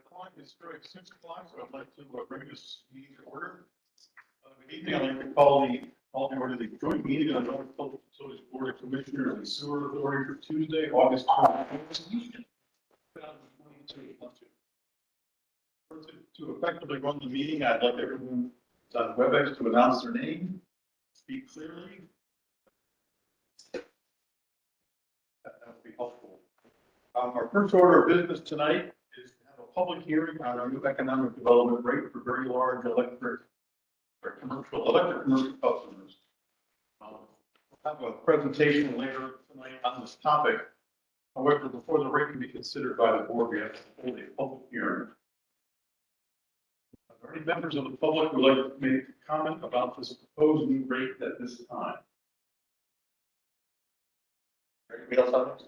clock is striking 6 o'clock, so I'd like to bring this meeting to order. Good evening. I'd like to call the order the joint meeting of the Norwich Public Utilities Board of Commissioners and Sewer Authority for Tuesday, August 2022. To effectively run the meeting, I'd like everyone on Webex to announce their name, speak clearly. That would be helpful. Our first order of business tonight is to have a public hearing on our new economic development rate for very large electric commercial customers. We'll have a presentation later tonight on this topic. However, before the rate can be considered by the board, we have to hold a public hearing. Are there any members of the public who would like to make a comment about this proposed new rate at this time? Anybody else on this?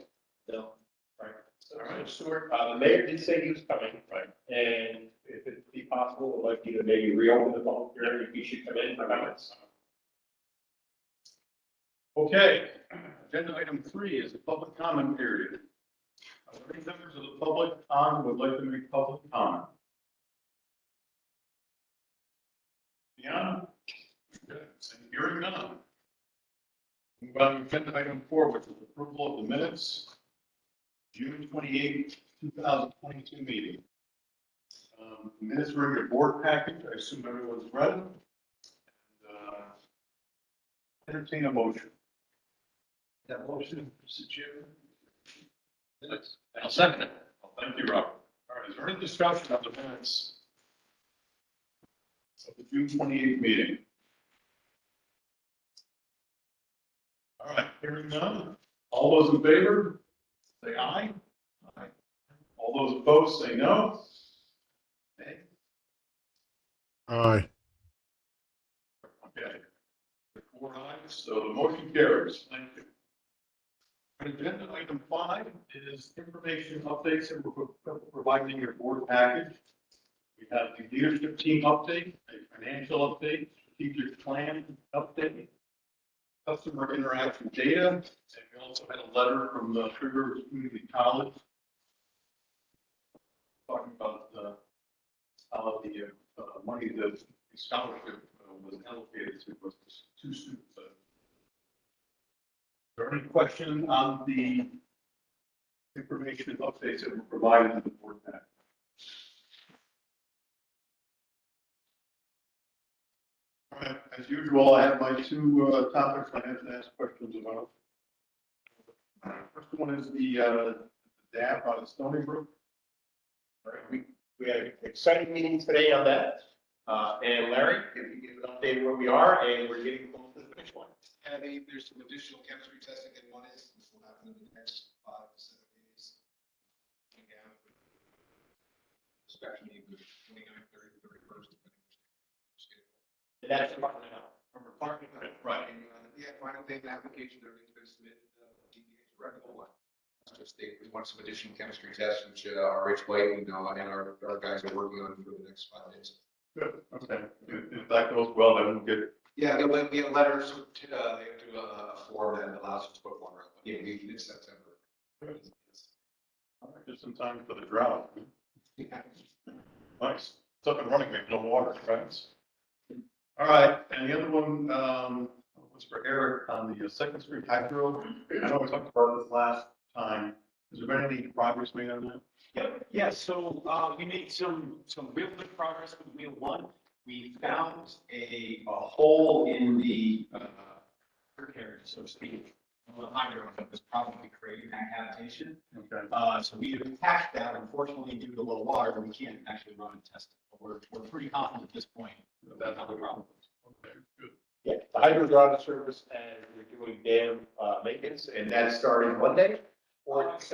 No. Right. All right, Stuart, the mayor did say he was coming, right? And if it'd be possible, I'd like you to maybe reopen the public hearing, if you should come in for comments. Okay, agenda item 3 is the public comment period. Are there any members of the public on who would like to make public comment? Yeah. Good. Hearing none. Move on to agenda item 4, which is approval of the minutes. June 28, 2022 meeting. The minutes are in your board package. I assume everyone's read them. And entertain a motion. That motion, Mr. Chairman. I'll second it. Well, thank you, Robert. All right, is there any discussion of the minutes of the June 28th meeting? All right, hearing none. All those in favor, say aye. Aye. All those opposed, say no. Nay. Aye. Okay. 4 ayes, so the motion carries. Thank you. Agenda item 5 is information updates that we're providing in your board package. We have the leadership team update, a financial update, strategic plan update, customer interaction data, and we also had a letter from the Three Rivers Community College talking about how the money that the scholarship was allocated to was two students. Is there any question on the information updates that were provided in the board pack? All right, as usual, I have my 2 topics I have to ask questions about. First one is the dam out of Stony Brook. All right, we had an exciting meeting today on that. And Larry, if you give an update where we are, and we're getting close to the finish line. And there's some additional chemistry testing in one instance will happen in the next 5 to 7 days. Especially the 29th, 30th, 31st. And that's Department of Health. From Department of Health, right. And, yeah, final payment application, everything's been submitted, DPH regular one. It's just we want some additional chemistry tests, which Rich White and our guys are working on for the next 5 days. Good, okay. If that goes well, then we'll get. Yeah, we have letters, they have to do a form that allows us to put water up. Yeah, we in September. Good. All right, just in time for the drought. Yeah. Nice. It's up and running, we have no water, right? All right, and the other one was for Eric on the 2nd Street Hydro. I know we talked about this last time. Has there been any progress made on that? Yeah, so we made some real good progress with wheel 1. We found a hole in the area, so to speak, on the hydro that was probably creating that habitation. Okay. So we have patched that. Unfortunately, due to a little water, we can't actually run and test it. But we're pretty confident at this point. That's not the problem. Okay, good. Yeah, the hydros are out of service, and we're doing dam maintenance, and that's starting Monday. Or Last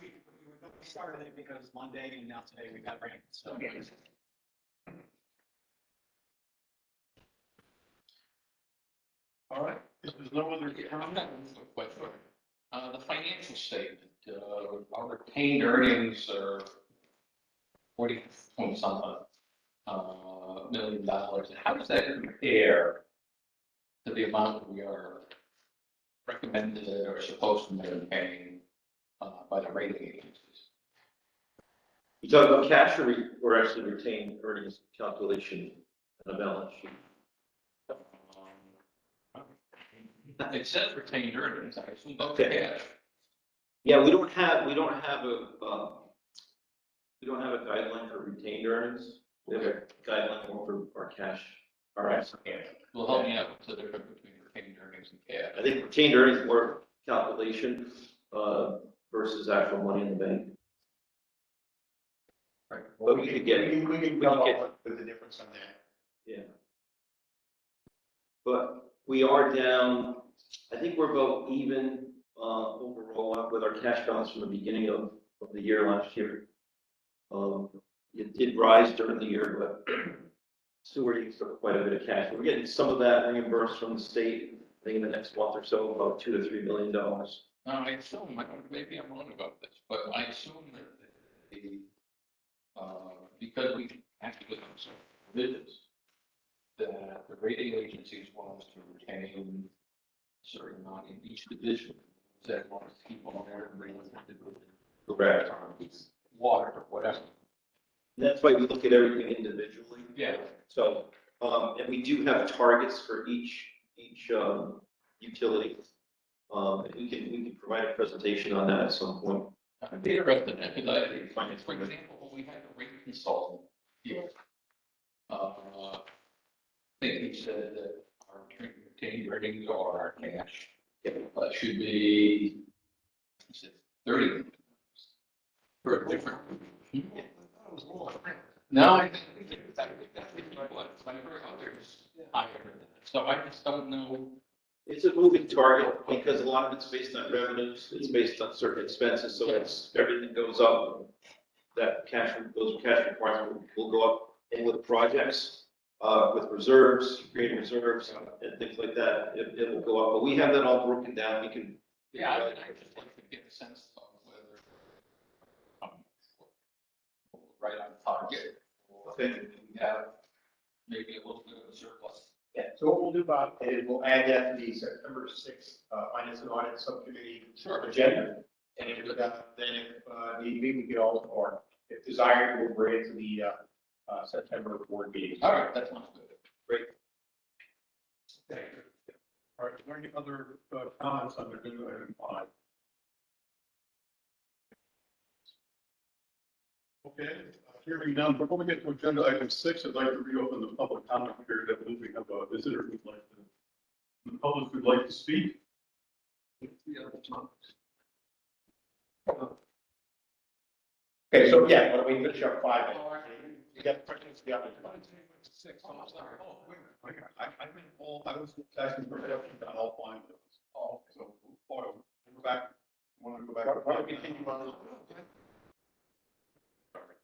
week, we started it because Monday and now today we got rain. So. All right, if there's no other comment, The financial statement, our retained earnings are 40-something $million. How does that compare to the amount that we are recommended or supposed to be paying by the rating agencies? You talk about cash or actually retained earnings calculation on a balance sheet? It says retained earnings, I assume that's Okay. cash. Yeah, we don't have a guideline for retained earnings. We have a guideline for our cash. All right. Well, help me out, what's the difference between retained earnings and cash? I think retained earnings is more calculation, versus actual money in the bank. Right. But we could get- we can we come could get- up with the difference on that. Yeah. But we are down, I think we're about even, overall with our cash balance from the beginning of the year last year. It did rise during the year, but sewer used up quite a bit of cash. We're getting some of that reimbursed from the state, I think in the next month or so, about $2 to $3 million. Now, I assume, maybe I'm wrong about this, but I assume that because we have to get some visits, that the rating agencies want us to retain a certain amount in each division, that want us to keep on there and bring us into Correct. water or whatever. That's why we look at everything individually. Yeah. So, and we do have targets for each utility. And we can provide a presentation on that at some point. I'd be interested in it, because for example, when we had a rate consultant here, I think he said that our retained earnings or our cash should be, he said, 30 for a different. No, I think that's what I heard others higher than that. So I just don't know. It's a moving target because a lot of it's based on revenues, it's based on certain expenses, so it's, everything goes up. Those cash requirements will go up, and with projects, with reserves, creating reserves and things like that, it will go up, but we have that all broken down, we can. Yeah, I would just like to get a sense of whether right on target, or Okay. we have maybe a little bit of a surplus. Yeah, so what we'll do, Bob, is we'll add that to the September 6th Finance and Audit Subcommittee agenda. And if, then if need be, we get all, or if desired, we'll bring it to the September board meeting. All right, that sounds good. Great. Okay. All right, is there any other comments on the agenda item 5? Okay, hearing none, before we get to agenda item 6, I'd like to reopen the public comment period. I believe we have a visitor who'd like to, the public would like to speak. Okay, so yeah, why don't we finish up 5? You got questions? Yeah. 6. Oh, I'm sorry. Oh, wait a minute. I meant all, I was asking for questions on all 5 of those. Oh, so, we'll go back. Want to go back? Why don't we continue on?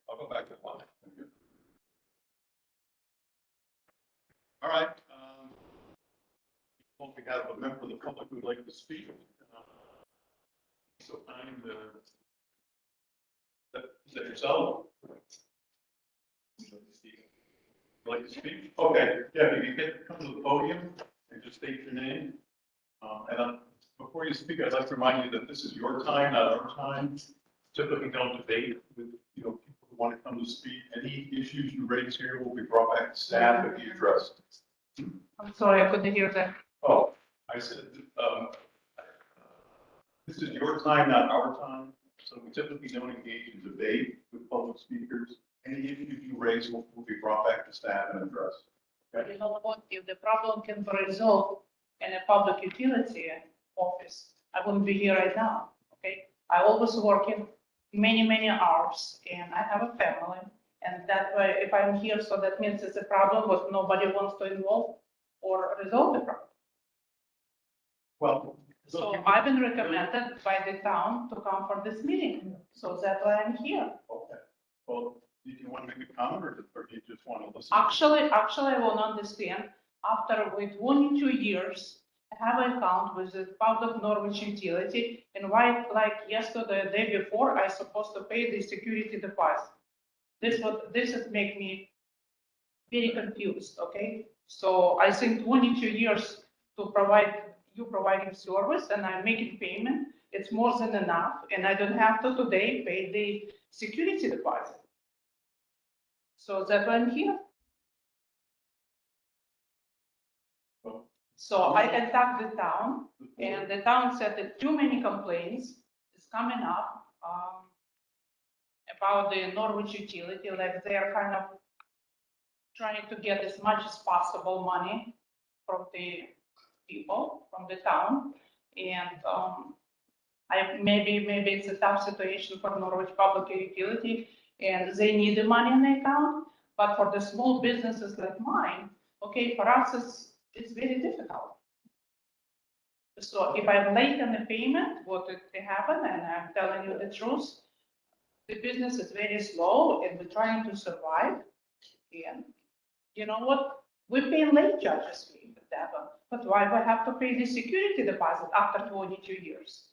I'll go back to 5. All right. Well, we have a member of the public who'd like to speak. So I'm is that yourself? Would like to speak? Okay, yeah, if you can come to the podium and just state your name. Before you speak, I'd like to remind you that this is your time, not our time. Typically don't debate with, people who want to come to speak. Any issues you raise here will be brought back to staff and be addressed. I'm sorry, I couldn't hear that. Oh, I said, this is your time, not our time. So we typically don't engage in debate with public speakers. Any issues you raise will be brought back to staff and addressed. You know what, if the problem can be resolved in a public utility office, I wouldn't be here right now, okay? I always working many hours, and I have a family, and that way, if I'm here, so that means it's a problem, but nobody wants to involve or resolve the problem. Well, So I've been recommended by the town to come for this meeting, so that's why I'm here. okay. Well, did you want to make a comment or do you just want to listen? Actually, I want to understand, after with 22 years, I have an account with the public Norwich utility, and why, like yesterday, the day before, I supposed to pay the security deposit. This is make me very confused, okay? So I think 22 years to provide, you providing service, and I'm making payment, it's more than enough, and I don't have to today pay the security deposit. So that went here. So I contacted the town, and the town said that too many complaints is coming up about the Norwich utility, like they're kind of trying to get as much as possible money from the people, from the town. And maybe it's a tough situation for Norwich Public Utility, and they need the money in the account. But for the small businesses like mine, okay, for us, it's very difficult. So if I'm late on the payment, what it happen, and I'm telling you the truth, the business is very slow, and we're trying to survive. And you know what? We pay late charges fee, whatever, but why we have to pay the security deposit after 22 years?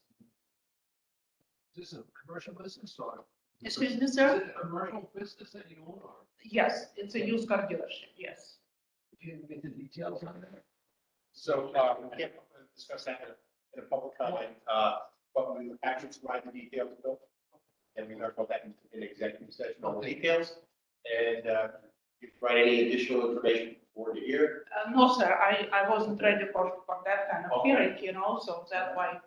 Is this a commercial business or? Excuse me, Is sir? it a commercial business that you own or? Yes, it's a used car dealership, yes. Can you get the details on that? So, we can't discuss that in a public comment, but we actually provide the details, Bill. And we learned about that in executive session, all the details. And, you provide any additional information for the year. No, sir, I wasn't ready for that kind of Okay. hearing, you know, so that's why.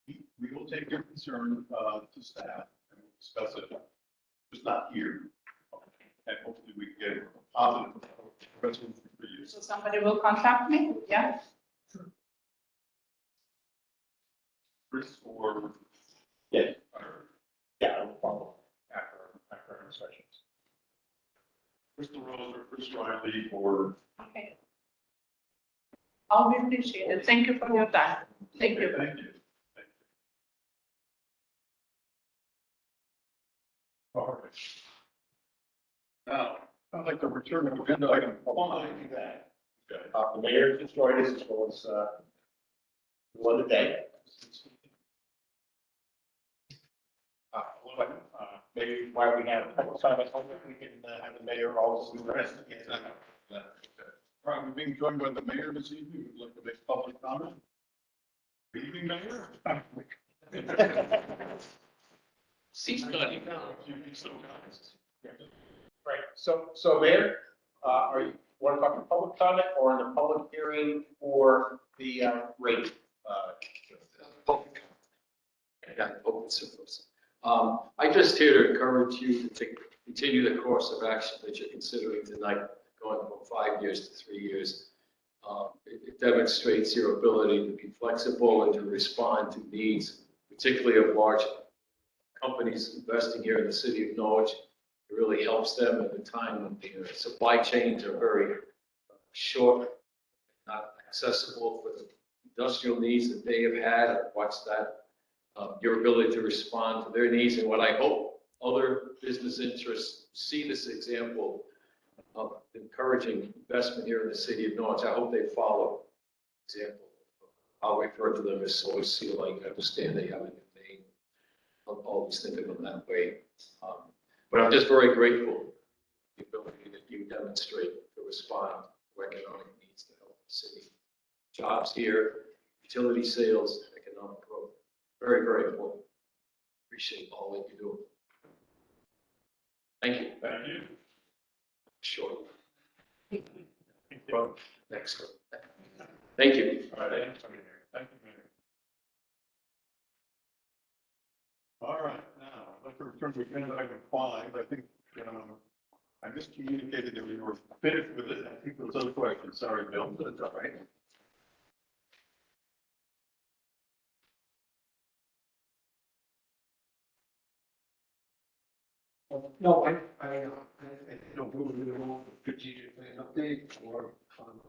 We will take your concern to staff and discuss it, just not here. And hopefully we can get a positive resolution for you. So somebody will contact me, yeah? Chris or? Yeah. or Yeah, I will follow after our discussions. Crystal Rose or Chris Riley or? Okay. I'll be appreciated. Thank you for your time. Thank you. Okay, thank you. Thank you. All right. Now, I'd like to return to agenda item 5. That. Okay. The mayor just joined us as well as, one today. Maybe while we have a couple of time at home, we can have the mayor also address it. All right, we're being joined by the mayor this evening. We'd like to make public comment. Good evening, Mayor. Cease cutting down. You'd be so kind. Right, so Mayor, are you, want to talk in public comment or in the public hearing for the rate? Public comment. I got open source. I'm just here to encourage you to continue the course of action that you're considering tonight, going from 5 years to 3 years. It demonstrates your ability to be flexible and to respond to needs, particularly of large companies investing here in the city of Norwich. It really helps them at a time when the supply chains are very short, not accessible for the industrial needs that they have had. I've watched that. Your ability to respond to their needs, and what I hope other business interests see this example of encouraging investment here in the city of Norwich. I hope they follow example. I'll refer to them as Source Seal. I understand they have a new name. I'll always think of them that way. But I'm just very grateful for the ability that you demonstrate to respond to economic needs to help the city. Jobs here, utility sales, economic growth. Very, very important. Appreciate all that you do. Thank you. Thank you. Sure. Next. Thank you. All right, thank you, Mayor. All right, now, I'd like to return to agenda item 5. I think, I miscommunicated that we were finished with it. I think there was other questions. Sorry, Bill, but it's all right. No, I don't move it along strategic plan update or.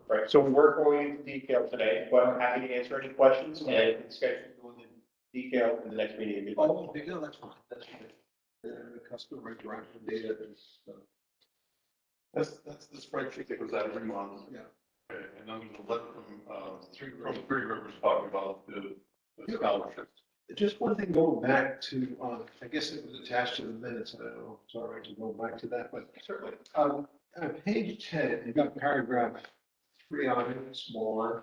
Right, so we were going into detail today, but I'm happy to answer any questions and schedule going into detail in the next meeting. Oh, no, that's fine, that's fine. The customer interaction data is, That's the spreadsheet that goes out every month. yeah. Okay, and then there's a letter from Three Rivers talking about the scholarships. Just one thing going back to, I guess it was attached to the minutes, I don't know, it's all right to go back to that, but Certainly. on page 10, you got paragraph 3 on it, small line.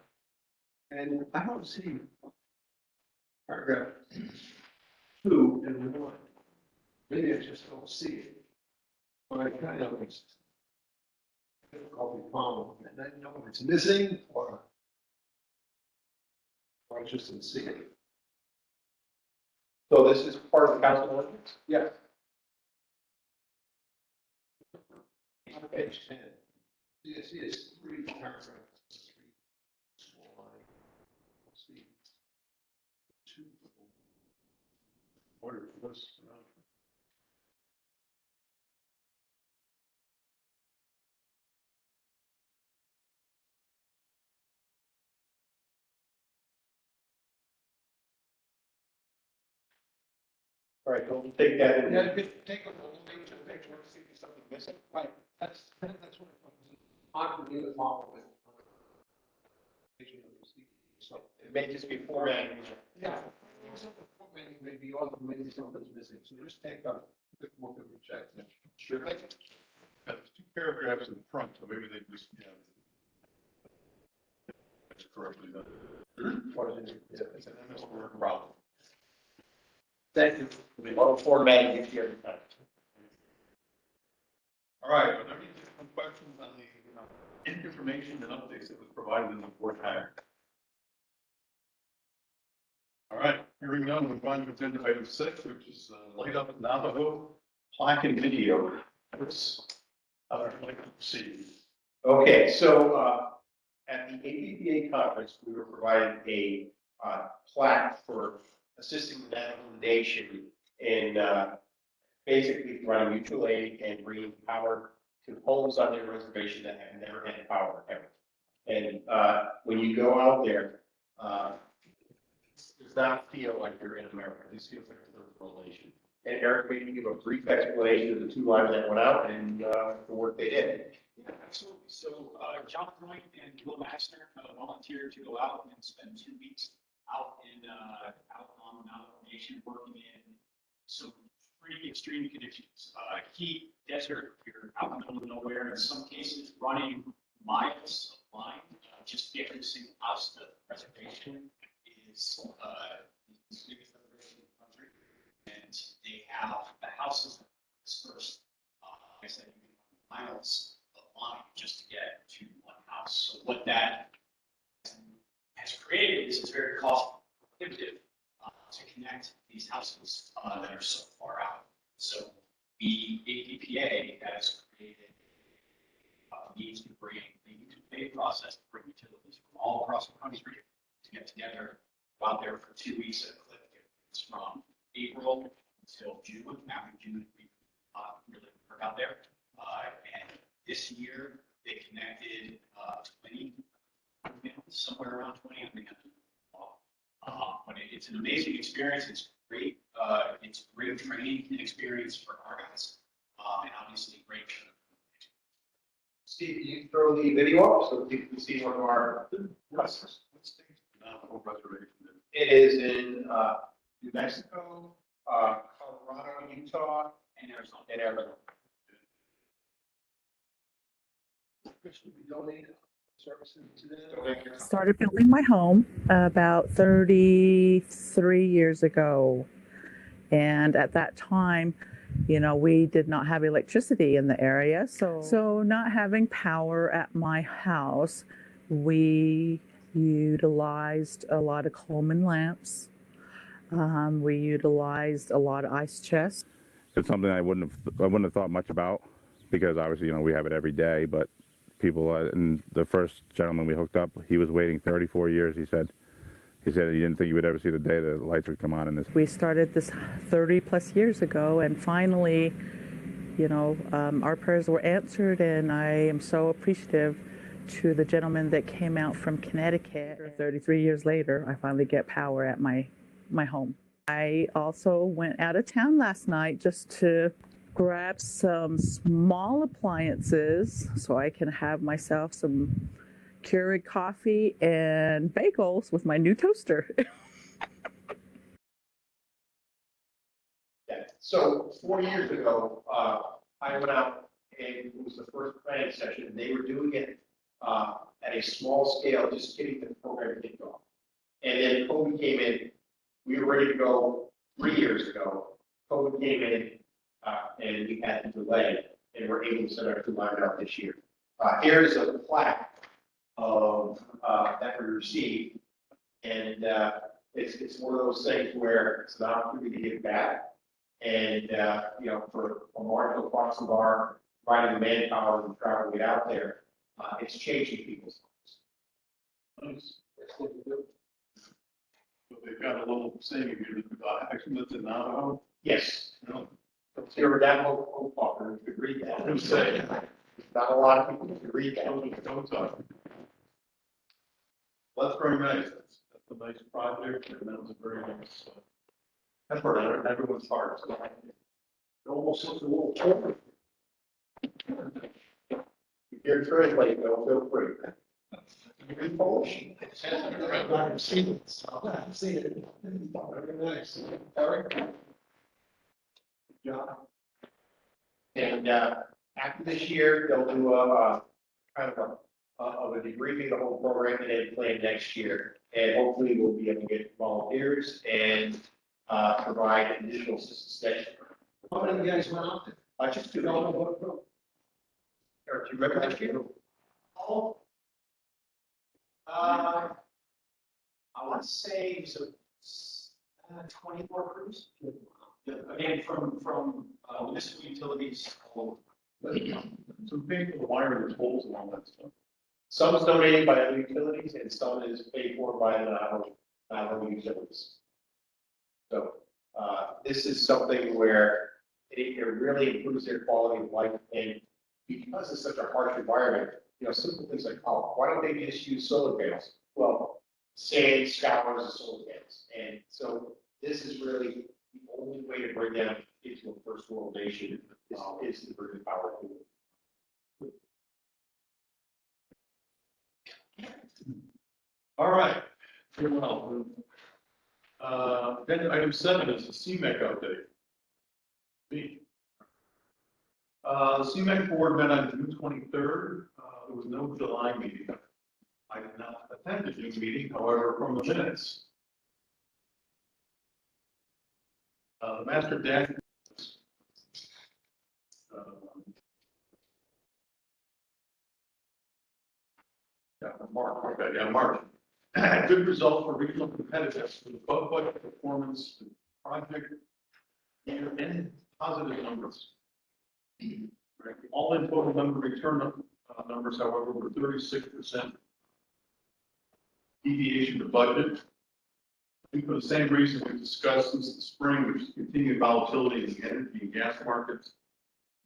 And I don't see paragraph 2 and 1. Maybe I just don't see it. But I kind of, it's difficult to follow, and I know if it's missing or I just didn't see it. So this is part of the council ordinance? Yeah. Page 10. It's 3 paragraphs. 3 small line. Let's see. 2. Order for this. All right, so we'll take that in. Yeah, take a whole page of picture, see if something missing. Right, that's what I'm going to follow with. So, It may just be formatting. yeah, maybe all of maybe something's missing, so just take a quick look and check. Sure. There's 2 paragraphs in front, so maybe they just, yeah. That's correctly done. It's an MS Word problem. Thank you. Well, formatting if you have time. All right, are there any additional questions on the information and updates that was provided in the board pack? All right, hearing none, we'll go on to agenda item 6, which is light up Navajo plaque and video. Chris, how would you like to proceed? Okay, so at the APPA conference, we were provided a plaque for assisting the Navajo Nation in basically running mutual aid and bringing power to homes on their reservation that have never had power ever. And when you go out there, it does not feel like you're in America. This feels like a third relation. And Eric, maybe give a brief explanation of the 2 lines that went out and the work they did. Yeah, absolutely. So, John Point and Will Massner volunteered to go out and spend 2 weeks out on the Navajo Nation, working in some pretty extreme conditions. Heat, desert, you're out in the middle of nowhere, in some cases running miles of line, just to get to a single house. The reservation is the biggest reservation in the country, and they have the houses dispersed, like I said, miles of line just to get to one house. So what that has created is it's very cost prohibitive to connect these houses that are so far out. So the APPA has created needs to bring the utility process to bring utilities from all across the country to get together, go out there for 2 weeks at a clip. It's from April until June. After June, we really work out there. And this year, they connected 20 families, somewhere around 20. I think but it's an amazing experience. It's great. It's great training experience for our guys, and obviously great. Steve, you throw the video up so people can see one of our customers. Navajo reservation. It is in New Mexico, Colorado, Utah, And there's and Arizona. Should we donate services to them? Started building my home about 33 years ago. And at that time, we did not have electricity in the area. So not having power at my house, we utilized a lot of Coleman lamps. We utilized a lot of ice chests. It's something I wouldn't have thought much about, because obviously, we have it every day, but people, and the first gentleman we hooked up, he was waiting 34 years. He said he didn't think he would ever see the day the lights would come on in this. We started this 30 plus years ago, and finally, our prayers were answered, and I am so appreciative to the gentleman that came out from Connecticut. 33 years later, I finally get power at my home. I also went out of town last night just to grab some small appliances so I can have myself some Keurig coffee and bagels with my new toaster. Yeah. So 4 years ago, I went out and it was the first planning session. They were doing it at a small scale, just getting the program kicked off. And then COVID came in. We were ready to go 3 years ago. COVID came in and we had to delay it. and we're able to send our two lines out this year. Here is a plaque of, that we received, and, it's one of those things where it's an opportunity to give back. And, you know, for a marginal cost of our providing the manpower and travel to get out there, it's changing people's lives. Nice. So they've got a little saying here, excellence in Navajo. Yes. No. If you're that whole fucker, you could read that. I'm saying. Not a lot of people can read that. Don't talk. Well, that's very nice. That's a nice project, and that was a very nice. That's where everyone's heart. It almost looks a little cold. If you're translating, though, feel free. You're in Polish. I've seen it. I've seen it. Very nice. Eric? Good job. And, after this year, they'll do a kind of a debriefing of the whole program and then plan next year. And hopefully we'll be able to get volunteers and, provide additional assistance next year. How many of you guys went out there? I just do all of or do you remember that year? Oh. I want to say it was a 24 crews. Again, from municipal utilities. Some paying for the wire and tolls and all that stuff. Some is donated by other utilities and some is paid for by the Navajo utilities. So, this is something where it really improves their quality of life, and because it's such a harsh environment, you know, simple things like, oh, why don't they just use solar panels? Well, sand scours and solar panels, and so this is really the only way to bring them into a first world nation is to bring the power to it. All right. Very well. Then item 7 is the CMEC update. The CMEC board met on June 23rd. There was no July meeting. I did not attend the June meeting, however, from the minutes. The master deck. Mark, okay, yeah, Mark. Good results for regional competitiveness with above budget performance, project, and positive numbers. Right. All in total number return numbers, however, were 36% deviation to budget. I think for the same reason we discussed since the spring, which is continued volatility in the energy and gas markets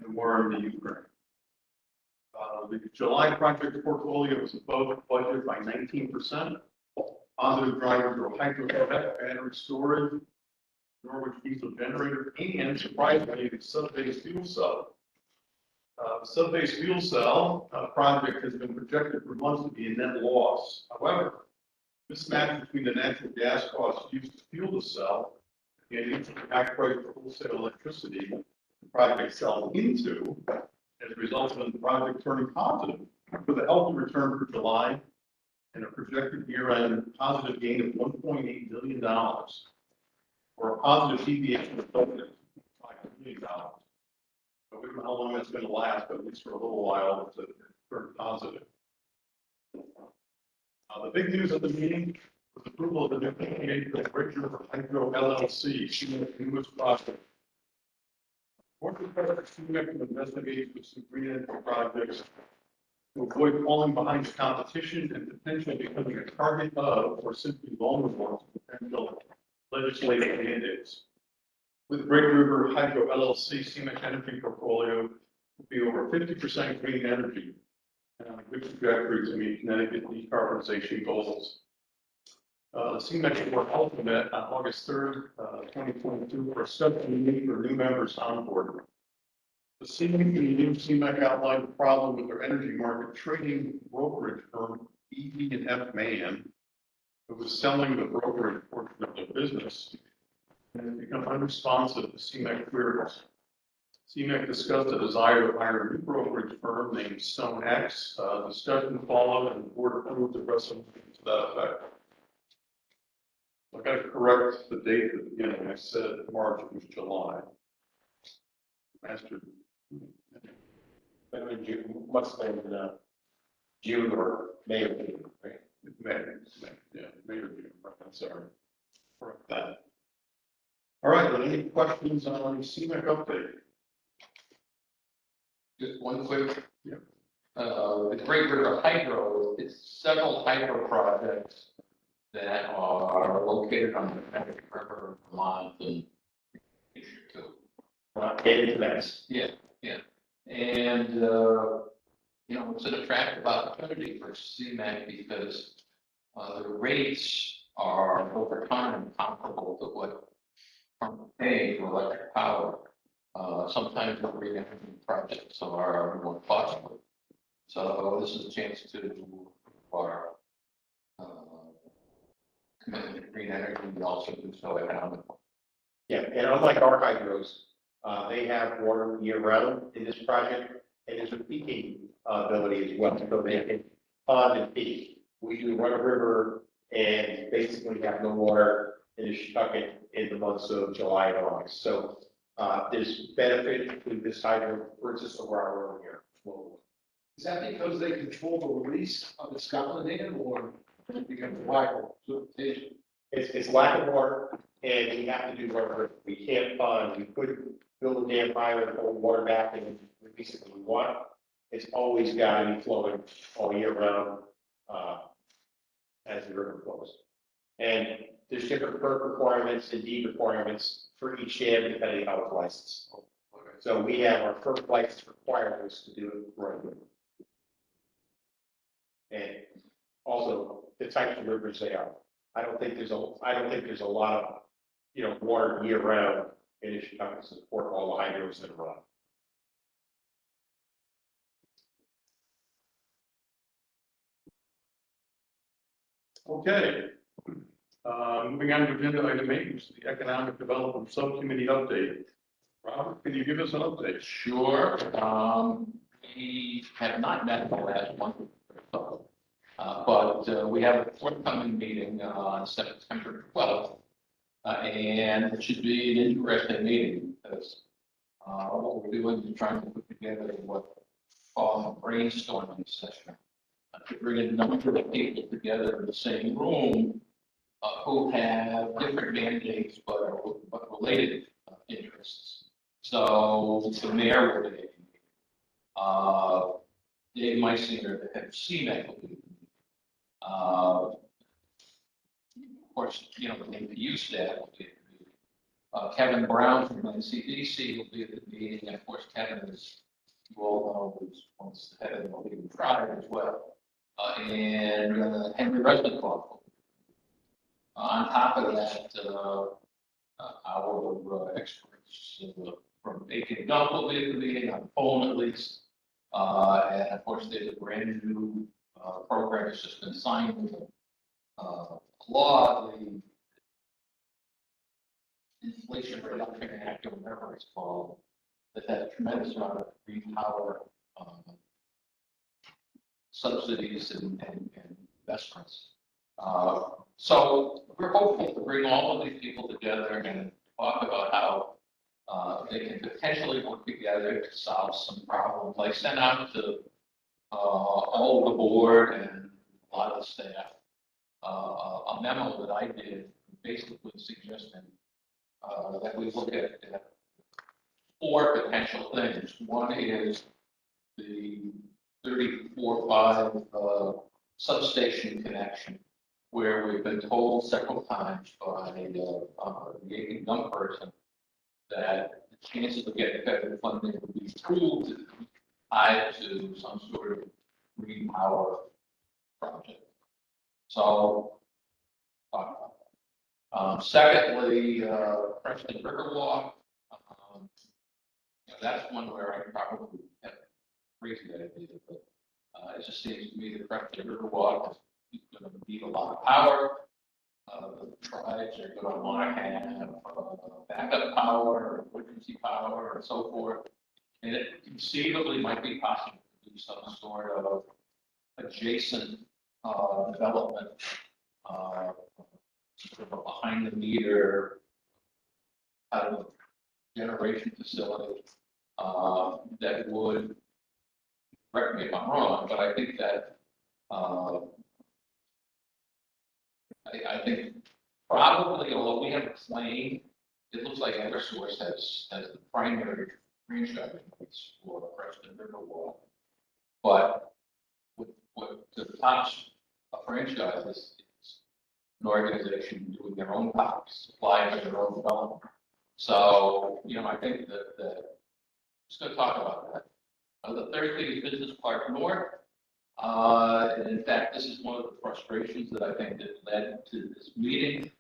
and war in the Ukraine. The July project portfolio was above budget by 19%. Positive drivers were hydroelectric battery storage, Norwich diesel generator, and surprisingly, the sub-base fuel cell. The sub-base fuel cell project has been projected for months to be a net loss. However, mismatch between the natural gas costs used to fuel the cell and the impact price for wholesale electricity the project sells into has resulted in the project turning positive with a healthy return for July and a projected year-end positive gain of $1.8 billion, or a positive deviation of budget of $5 million. So we don't know how long that's going to last, but at least for a little while, it's turned positive. The big news at the meeting was approval of the new PPA for the Bridge River Hydro LLC, CMEC's newest project. Board of Directors CMEC to investigate with some green energy projects to avoid falling behind the competition and potentially becoming a target of or simply vulnerable to potential legislative mandates. With Great River Hydro LLC, CMEC energy portfolio will be over 50% green energy and on a good trajectory to meet Connecticut decarbonization goals. The CMEC board also met on August 3rd, 2022 for a subcommittee for new members on board. The new CMEC outlined the problem with their energy market trading brokerage firm, ED and F Man, who was selling the brokerage portion of the business and has become unresponsive to CMEC queries. CMEC discussed a desire to hire a new brokerage firm named Stone X. Discussion followed and the board approved the resolution to that effect. I got to correct the date at the beginning. I said March, it was July. Master. But in June, must have been, June or May or June, right? May or June, right, I'm sorry. Correct that. All right, then any questions on CMAC update? Just one quick. Yeah. The Great River Hydro, it's several hydro projects that are located on the Connecticut River, Vermont, and too. David Max. Yeah, yeah. And, it's an attractive opportunity for CMAC because the rates are over time comparable to what from paying for electric power. Sometimes the green energy projects are more costly. So this is a chance to our commitment to green energy, we also do so economically. Yeah, and unlike our hydros, they have water year round in this project, and there's a peaking ability as well, so they can pond and peak. We do run a river and basically have no water in the Shutucket in the months of July and August. So there's benefit to this hydro, for instance, over our own here. Is that because they control the release of the Scotland Dam or because of lack of precipitation? It's lack of water, and we have to do whatever. We can't pond, we couldn't build a dam higher and hold water back and release it when we want. It's always got to be flowing all year round as the river flows. And there's different perk requirements and deed requirements for each dam depending on how it's licensed. So we have our first license requirements to do it right. And also the types of rivers they are. I don't think there's a lot of, water year round in Chicago to support all the hydros that run. Okay. Moving on to agenda item 8, which is the Economic Development Subcommittee update. Robert, can you give us an update? Sure. We have not met in the last month or so, but we have a forthcoming meeting on September 12th, and it should be an interesting meeting because what we're doing is trying to put together what we call a brainstorming session to bring a number of people together in the same room who have different mandates but related interests. So the mayor will be, Dave Meisinger, the head of CMAC, will be, of course, the NPU staff will be. Kevin Brown from NCDC will be at the meeting, and of course, Kevin is, you all know, was once the head of the Mohegan Tribe as well, and Henry Resnick. On top of that, our experts from Aiken Dump will be at the meeting, on the phone at least. And of course, there's a brand new program that's just been signed with law, the Inflation Reduction Act, or whatever it's called, that has a tremendous amount of green power subsidies and investments. So we're hopeful to bring all of these people together and talk about how they can potentially work together to solve some problems. I sent out to all of the board and a lot of the staff a memo that I did, basically suggesting that we look at 4 potential things. One is the 34.5 substation connection, where we've been told several times by the Aiken Dump person that the chances of getting federal funding would be proved tied to some sort of green power project. So, secondly, Preston Riverwalk. That's one where I probably have crazy idea, but it just seems to me that Preston Riverwalk is going to need a lot of power. The tribes are going to want to have backup power, emergency power, and so forth. And it conceivably might be possible to do some sort of adjacent development, sort of a behind the meter generation facility that would correct me if I'm wrong, but I think that, I think probably, although we have a claim, it looks like Eversource has the primary franchise rights for Preston Riverwalk. But with the tops of franchises, it's an organization doing their own tops, supplying their own development. So, I think that, just gonna talk about that. The Thursday is Business Park North. And in fact, this is one of the frustrations that I think that led to this meeting.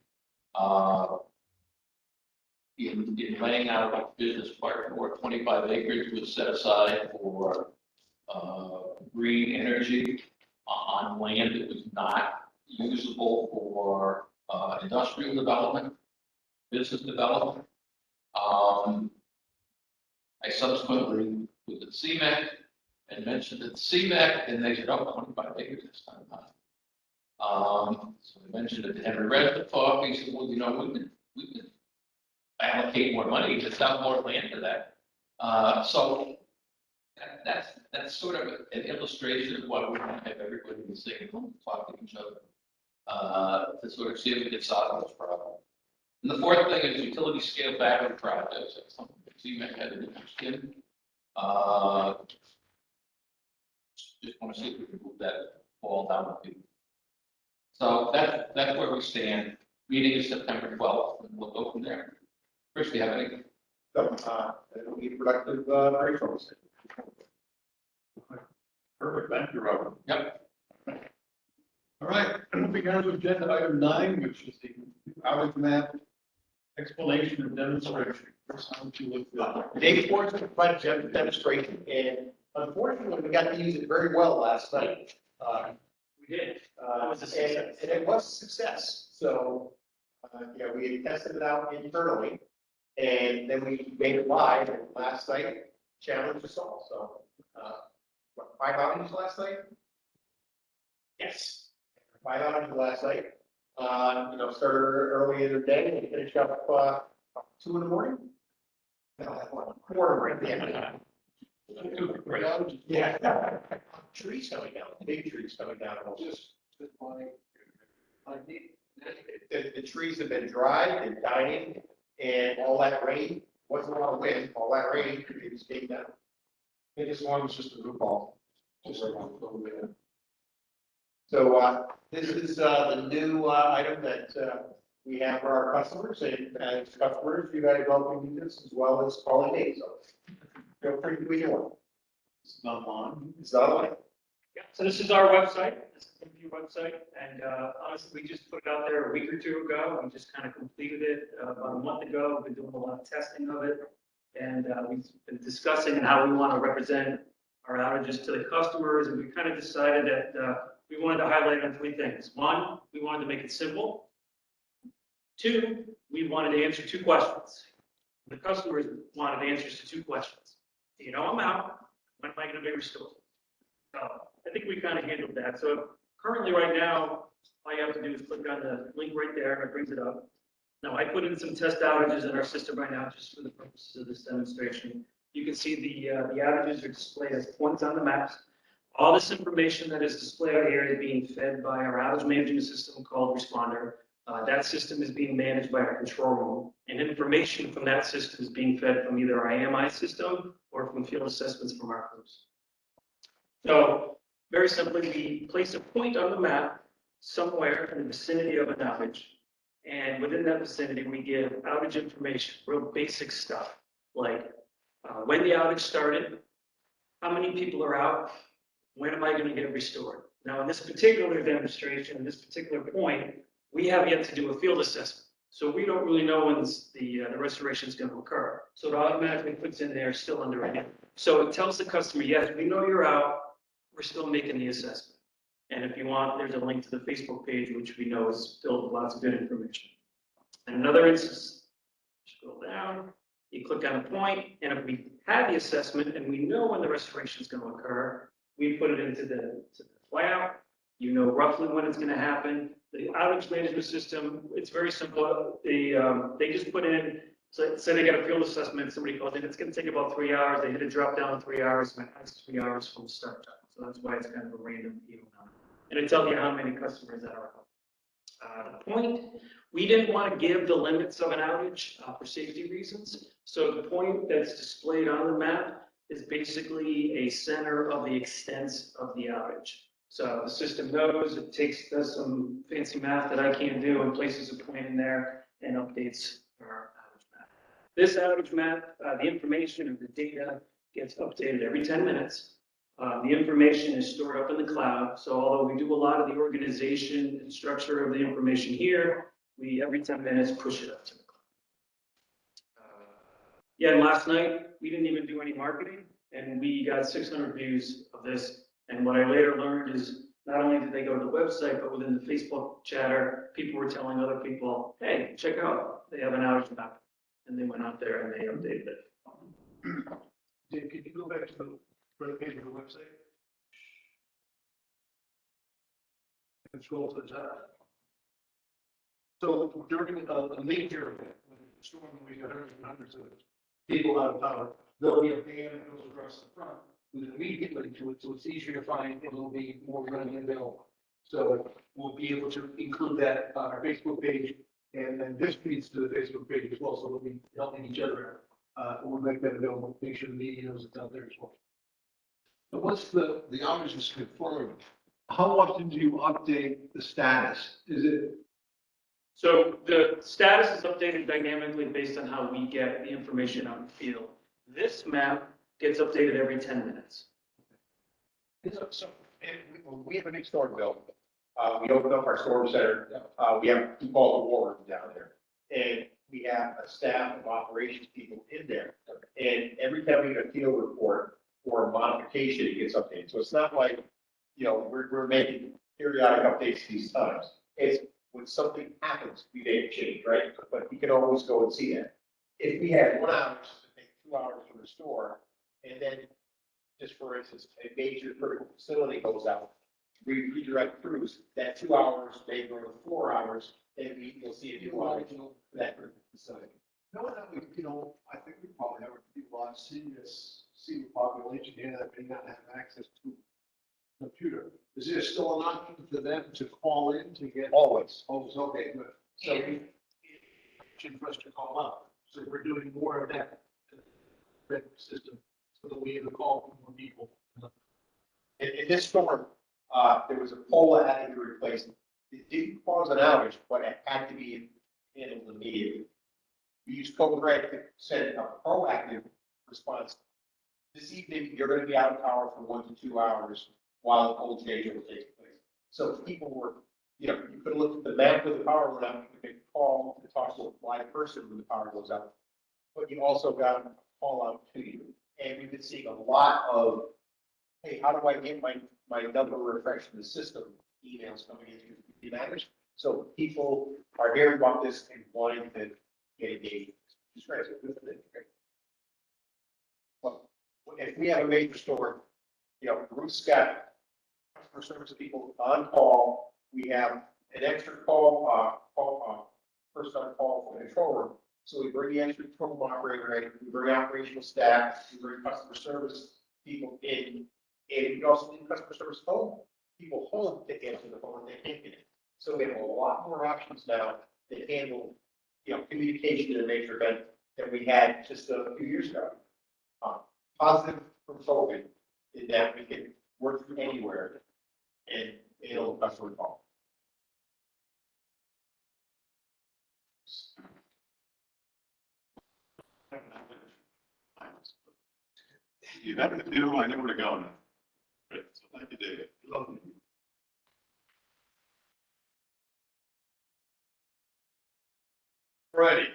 In laying out a business park north, 25 acres was set aside for green energy on land that was not usable for industrial development, business development. I subsequently was at CMEC and mentioned it at CMEC, and they said, oh, 25 acres this time. So I mentioned it to Henry Resnick. He said, well, we can allocate more money to sell more land to that. So that's sort of an illustration of why we want to have everybody in the same room talk to each other to sort of see if we can solve this problem. And the fourth thing is utility scale battery projects. That's something that CMEC had an interest in. Just want to see if we can move that ball down the field. So that's where we stand. Meeting is September 12th, and we'll go from there. Chris, do you have anything? So, it'll be productive, very shortly. Perfect, thank you, Robert. Yep. All right, moving on to agenda item 9, which is the outage map explanation and demonstration. Chris, how would you look at that? Dave Ford's going to provide a demonstration, and unfortunately, we got to use it very well last night. We did. And it was a success. So, we had tested it out internally, and then we made it live, and last night, challenge us all. So, 5 outages last night? Yes. 5 outages last night. Started early in the day and finished up 2 in the morning. No, quarter right there. Yeah. Trees coming down, big trees coming down. The trees have been dried and dying, and all that rain, wasn't a lot of wind, all that rain, it was came down. It as long as just a roof ball. So, this is, the new, item that, we have for our customers, and as customers, you guys all can use this as well as calling me, so feel free to do your one. It's not on. It's not like. Yeah, so this is our website, this is the new website, and honestly, we just put it out there a week or two ago. We just kind of completed it about a month ago. We've been doing a lot of testing of it, and we've been discussing how we want to represent our outages to the customers, and we kind of decided that we wanted to highlight on 3 things. 1, we wanted to make it simple. 2, we wanted to answer 2 questions. The customers wanted answers to 2 questions. Do you know I'm out? When am I going to be restored? I think we kind of handled that. So currently right now, all you have to do is click on the link right there, and it brings it up. Now I put in some test outages in our system right now, just for the purposes of this demonstration. You can see the outages are displayed as points on the maps. All this information that is displayed out here is being fed by our outage management system called Responder. That system is being managed by our control room, and information from that system is being fed from either our AMI system or from field assessments from our crews. So very simply, we place a point on the map somewhere in the vicinity of an outage, and within that vicinity, we give outage information, real basic stuff, like when the outage started, how many people are out, when am I going to get it restored? Now, in this particular demonstration, this particular point, we have yet to do a field assessment. So we don't really know when the restoration is going to occur. So it automatically puts in there still under review. So it tells the customer, yes, we know you're out. We're still making the assessment. And if you want, there's a link to the Facebook page, which we know is filled with lots of good information. And another instance, scroll down, you click on a point, and if we had the assessment and we know when the restoration is going to occur, we put it into the layout. You know roughly when it's going to happen. The outage management system, it's very simple. They just put in So say they got a field assessment, somebody calls in, it's gonna take about 3 hours, they hit a drop down in 3 hours, and that's 3 hours from start time. So that's why it's kind of a random even number. And it tells you how many customers that are out. The point, we didn't want to give the limits of an outage for safety reasons. So the point that's displayed on the map is basically a center of the extent of the outage. So the system knows, does some fancy math that I can't do and places a point in there and updates our outage map. This outage map, the information and the data gets updated every 10 minutes. The information is stored up in the cloud. So although we do a lot of the organization and structure of the information here, we every 10 minutes push it up to the cloud. Yeah, and last night we didn't even do any marketing, and we got 600 views of this. And what I later learned is not only did they go to the website, but within the Facebook chatter, people were telling other people, "Hey, check out, they have an outage map," and they went out there and they updated it. Dave, could you go back to the front page of the website? And scroll to the top. So during a major event, when the storm, we got hundreds of people out of power, there'll be a band that goes across the front with an immediate link to it, so it's easier to find and it'll be more readily available. So we'll be able to include that on our Facebook page, and then this feeds to the Facebook page as well, so we'll be helping each other out. We'll make that available, make sure the media knows it's out there as well. But once the outage is confirmed, how often do you update the status? Is it, So the status is updated dynamically based on how we get the information out in the field. This map gets updated every 10 minutes. We have a big storm built. We opened up our storm center. We have two called the war room down there. And we have a staff of operations people in there. And every time we get a field report or a modification, it gets updated. So it's not like, we're making periodic updates these times. It's when something happens, we make a change, right? But we can always go and see that. If we had 1 hour to take 2 hours to restore, and then just for instance, a major critical facility goes out, we redirect crews, that 2 hours may go to 4 hours, and you'll see a new outage for that critical facility. no, I think we probably have a lot of senior population here that may not have access to a computer. Is there still an option for them to call in to get? Always. Always, okay, good. So we, for us to call up. So we're doing more of that system, so that we have to call from more people. In this storm, there was a pole that had to be replaced. It didn't cause an outage, but it had to be handled immediately. We used Code Red to send a proactive response. This evening, you're going to be out of power for 1 to 2 hours while the pole change will take place. So people were, you could look at the map with the power went out, you could call to talk to a live person when the power goes out. But you also got a call out to you. And we've been seeing a lot of, hey, how do I get my number refreshed in the system? Emails coming in through the managed. So people are hearing about this and wanting to get engaged. It's great. Well, if we have a major storm, Bruce got customer service people on call. We have an extra person on call for the control room. So we bring the extra control room operator in, we bring operational staff, we bring customer service people in, and we also need customer service phone people home to answer the phone they can't get it. So we have a lot more options now to handle, communication in a major event than we had just a few years ago. Positive from COVID is that we can work from anywhere and handle the customer call. You have to do, I know where to go now. Great, so thank you, David. Lovely. Righty.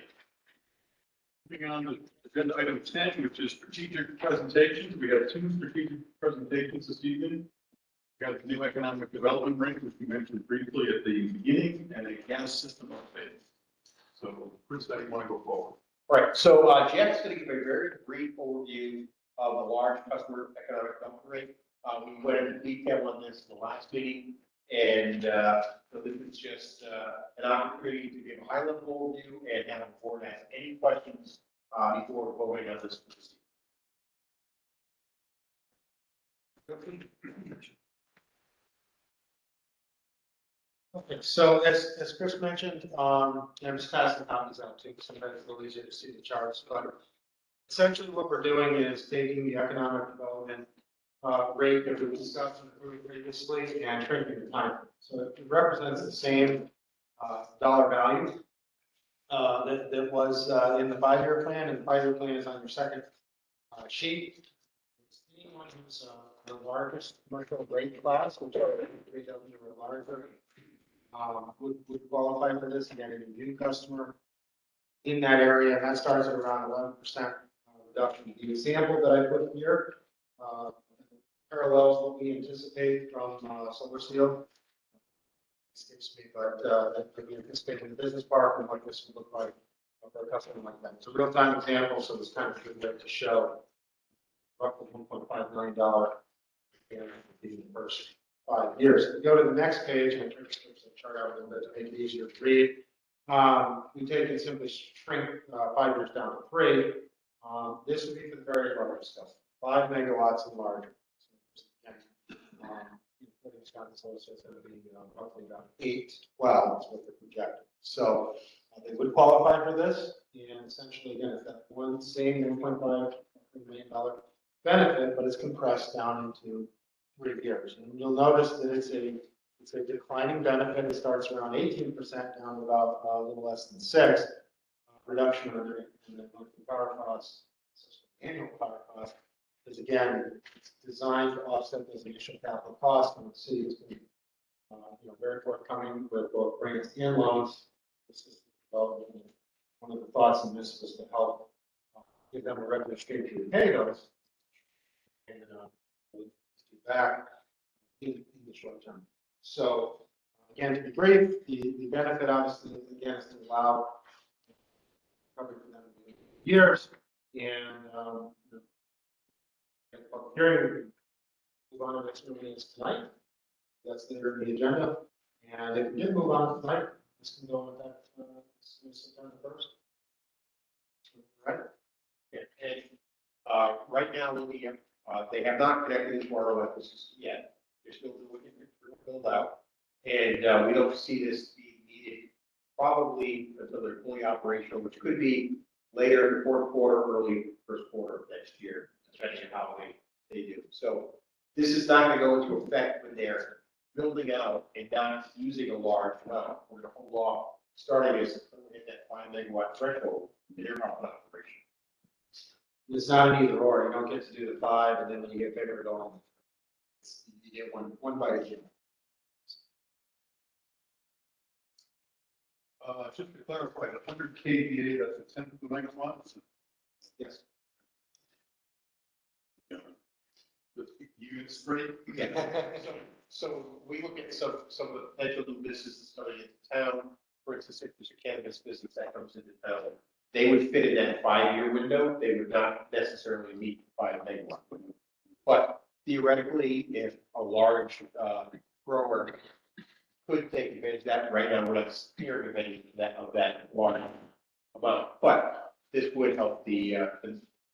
Moving on to agenda item 10, which is strategic presentations. We have 2 strategic presentations this evening. We got the new economic development rate, which we mentioned briefly at the beginning, and a gas system update. So, Chris, how do you want to go forward? Right, so Jeff's going to give a very brief overview of the large customer economic development rate. We went into detail on this in the last meeting, And so this is just an opportunity to give a high-level overview and have the board ask any questions before voting on this. Okay, so as Chris mentioned, I'm just passing copies out too, sometimes it's a little easier to see the charts, but essentially what we're doing is taking the economic development rate that we discussed and approved previously and shrinking the time. So it represents the same dollar value that was in the 5-year plan, and the 5-year plan is on your second sheet. Anyone who's the largest commercial rate class, which are 3W or larger, would qualify for this. Again, a new customer in that area, that starts at around 11% reduction. The example that I put here parallels what we anticipate from Solar Seal. Escapes me, but that we anticipate in the business park and what this would look like for a customer like that. It's a real-time example, so it's kind of a good way to show roughly $1.5 million in the first 5 years. If we go to the next page, and I try to switch the chart out a little bit to make it easier to read. We take and simply shrink 5 years down to 3. This would be for the very large stuff, 5 megawatts and larger. So, again, putting Scott Solar is going to be roughly about 8, well, that's what they're projecting. So they would qualify for this, and essentially, again, it's that one same $1.5 million benefit, but it's compressed down into 3 years. And you'll notice that it's a declining benefit. It starts around 18% down to about a little less than 6 reduction in the monthly power costs, annual power costs. Because again, it's designed to offset those initial capital costs, and the city has been very forthcoming with both grants and loans. This is development. One of the thoughts in this was to help give them a revenue stream to pay those and do back in the short term. So again, to be brief, the benefit obviously again is to allow coverage for them in years, and at the public hearing, we move on to next meeting tonight. That's the agenda, and if we did move on tonight, this can go on that September 1st. Right? And right now, they have not connected into our electric system yet. They're still doing it, build out, and we don't see this being needed probably until they're fully operational, which could be later in the fourth quarter, early first quarter of next year, depending on how they do. So this is not going to go into effect when they're building out and not using a large well. We're going to hold off starting as at that 5 megawatt threshold, and they're not in operation. It's not an either or. You don't get to do the 5, and then when you get bigger, go on. You get one bite of it. Just to clarify, the 100 kVA, that's a 10th of the megawatts? Yes. Units free? Yeah. So we look at some of the potential new businesses starting in town. For instance, if there's a cannabis business that comes into town, they would fit in that 5-year window. They would not necessarily meet the 5 megawatt window. But theoretically, if a large grower could take advantage of that, right now we're not steering of that large amount. But this would help the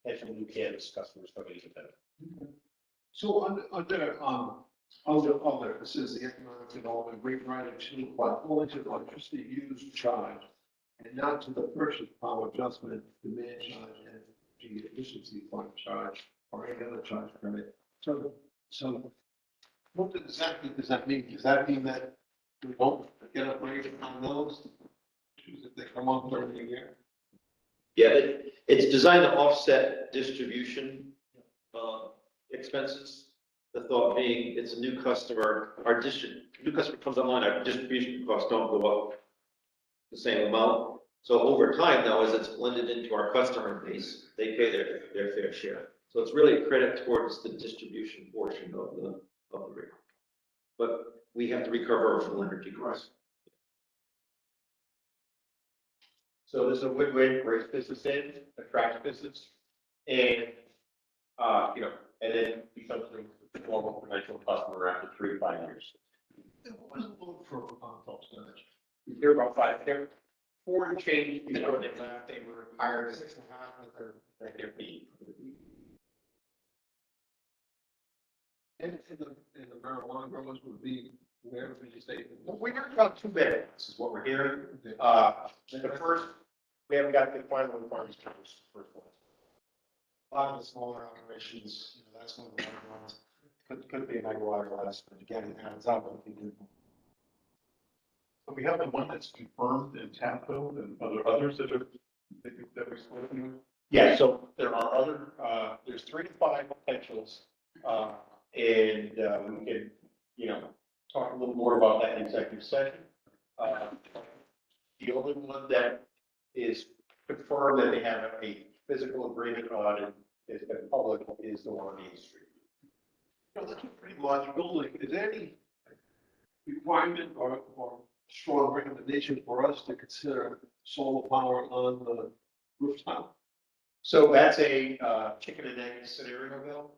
potential new cannabis customers coming into town. So under, this is the economic development rate right to what only to the electricity used charge and not to the purchase power adjustment, demand charge, and the efficiency fund charge or any other charge permit. So what exactly does that mean? Does that mean that we won't get a rate on those if they come on during the year? Yeah, it's designed to offset distribution expenses. The thought being, it's a new customer, new customer comes online, our distribution costs don't go up the same amount. So over time now, as it's blended into our customer base, they pay their fair share. So it's really a credit towards the distribution portion of the rate. But we have to recover our full energy costs. So this is a win-win, brings business in, attracts business, and and then becomes a normal conventional customer after 3 to 5 years. What was the load for self-storage? They're about five, they're four and change before they left, they were hired 6.5 with their feet. And the marijuana growers would be, where would you say? We heard about 2 beds, is what we're hearing. The first, we haven't got the final requirements for the first one. A lot of the smaller operations, that's one of the larger ones. Could be a megawatt or less, but again, it adds up. So we have the one that's confirmed in Tapfield and others that are, that we've spoken with. Yeah, so there are other, there's 3 to 5 potentials, and we can, talk a little more about that in executive session. The only one that is confirmed that they have a physical agreement on and has been public is the one on Main Street. That's a pretty large building. Is there any requirement or strong recommendation for us to consider solar power on the rooftop? So that's a chicken and egg scenario, Bill.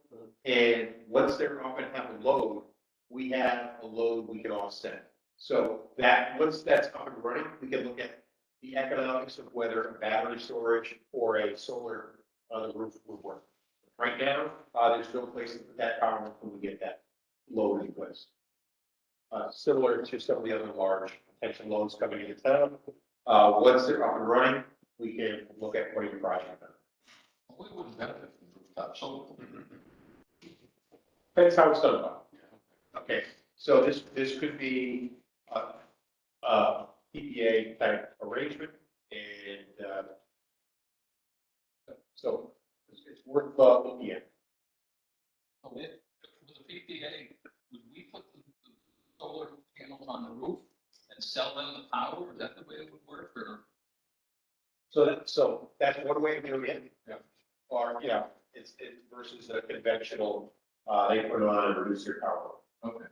And once they're up and have a load, we have a load we can offset. So that, once that's up and running, we can look at the economics of whether a battery storage or a solar on the roof would work. Right now, there's no place to put that power until we get that load in place. Similar to some of the other large potential loads coming into town. Once they're up and running, we can look at putting a project on. We wouldn't benefit from rooftop solar. Depends how it's done. Okay, so this could be a PPA type arrangement, and so it's worth looking at. So with the PPA, would we put the solar panels on the roof and sell them the power? Is that the way it would work, or? So that's one way of doing it. Yeah. Or, it's versus a conventional, they put it on and reduce your power. Okay.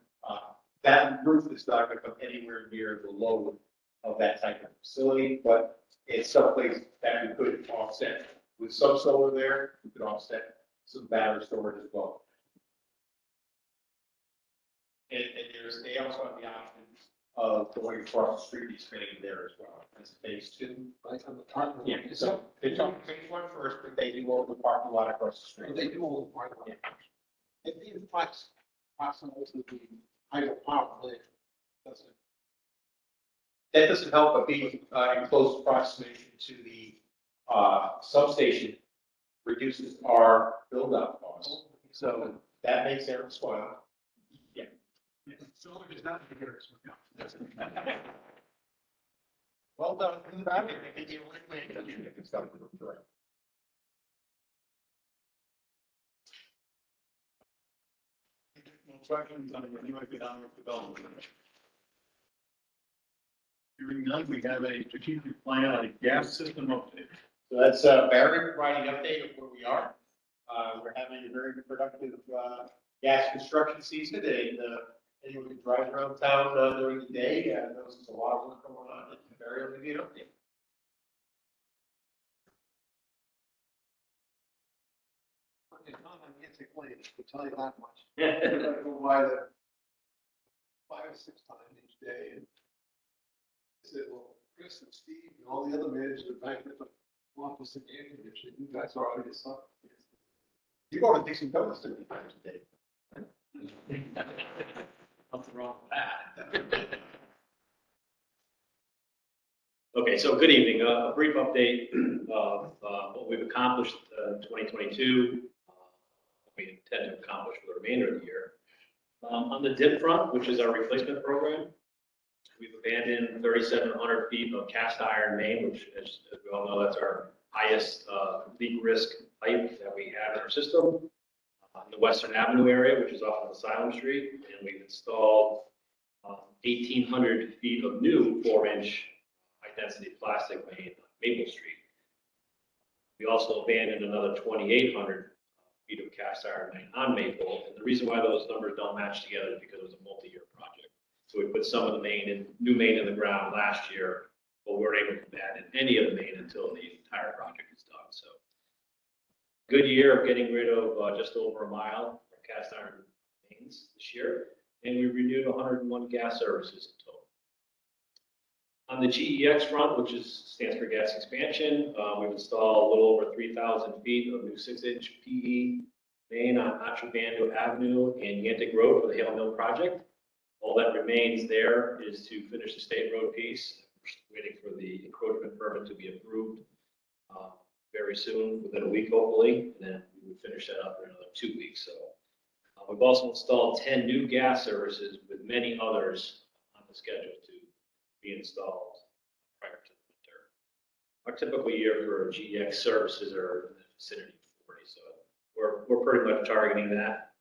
That roof is not going to come anywhere near the load of that type of facility, but it's someplace that we could offset. With some solar there, we could offset some battery storage as well. And they also have the option of going across the street, expanding there as well. That's phase 2. Right on the parking lot? Yeah, so they talk phase 1 first, but they do all the parking lot across the street. They do all the parking lot. It is possible to the idle power plant. That doesn't help but be in close approximation to the substation, reduces our build-out costs. So that makes Aaron smile. Yeah. Solar does not make it. Well done. Thank you. It's got to be correct. No questions on the new economic development. Hearing none, we have a strategic plan on a gas system update. So that's Barry providing an update of where we are. We're having a very productive gas construction season, and anyone who drives around town during the day knows there's a lot of work going on. And Barry will give you an update. It's not an antiquated, to tell you that much. I go by there 5 or 6 times each day, and I said, well, Chris and Steve and all the other managers are back at the office in air conditioning, you guys are already sucked. You go to Dixie Donuts 30 times a day. Nothing wrong with that. Okay, so good evening. A brief update of what we've accomplished in 2022. We intend to accomplish for the remainder of the year. On the DIP front, which is our replacement program, we've abandoned 3,700 feet of cast iron main, which, as we all know, that's our highest leak risk pipe that we have in our system. In the Western Avenue area, which is off of Asylum Street, and we've installed 1,800 feet of new 4-inch high-density plastic main on Maple Street. We also abandoned another 2,800 feet of cast iron main on Maple, and the reason why those numbers don't match together is because it was a multi-year project. So we put some of the new main in the ground last year, but we weren't able to abandon any of the main until the entire project is done. So good year of getting rid of just over a mile of cast iron mains this year. and we renewed 101 gas services in total. On the GEX front, which stands for gas expansion, we've installed a little over 3,000 feet of new 6-inch PE main on Contrabando Avenue and Yantic Road for the Hale Mill project. All that remains there is to finish the state road piece. We're waiting for the encroachment permit to be approved very soon, within a week hopefully, and then we would finish that up in another 2 weeks. So we've also installed 10 new gas services with many others on the schedule to be installed prior to the winter. Our typical year for GEX services are in the vicinity of 40, so we're pretty much targeting that.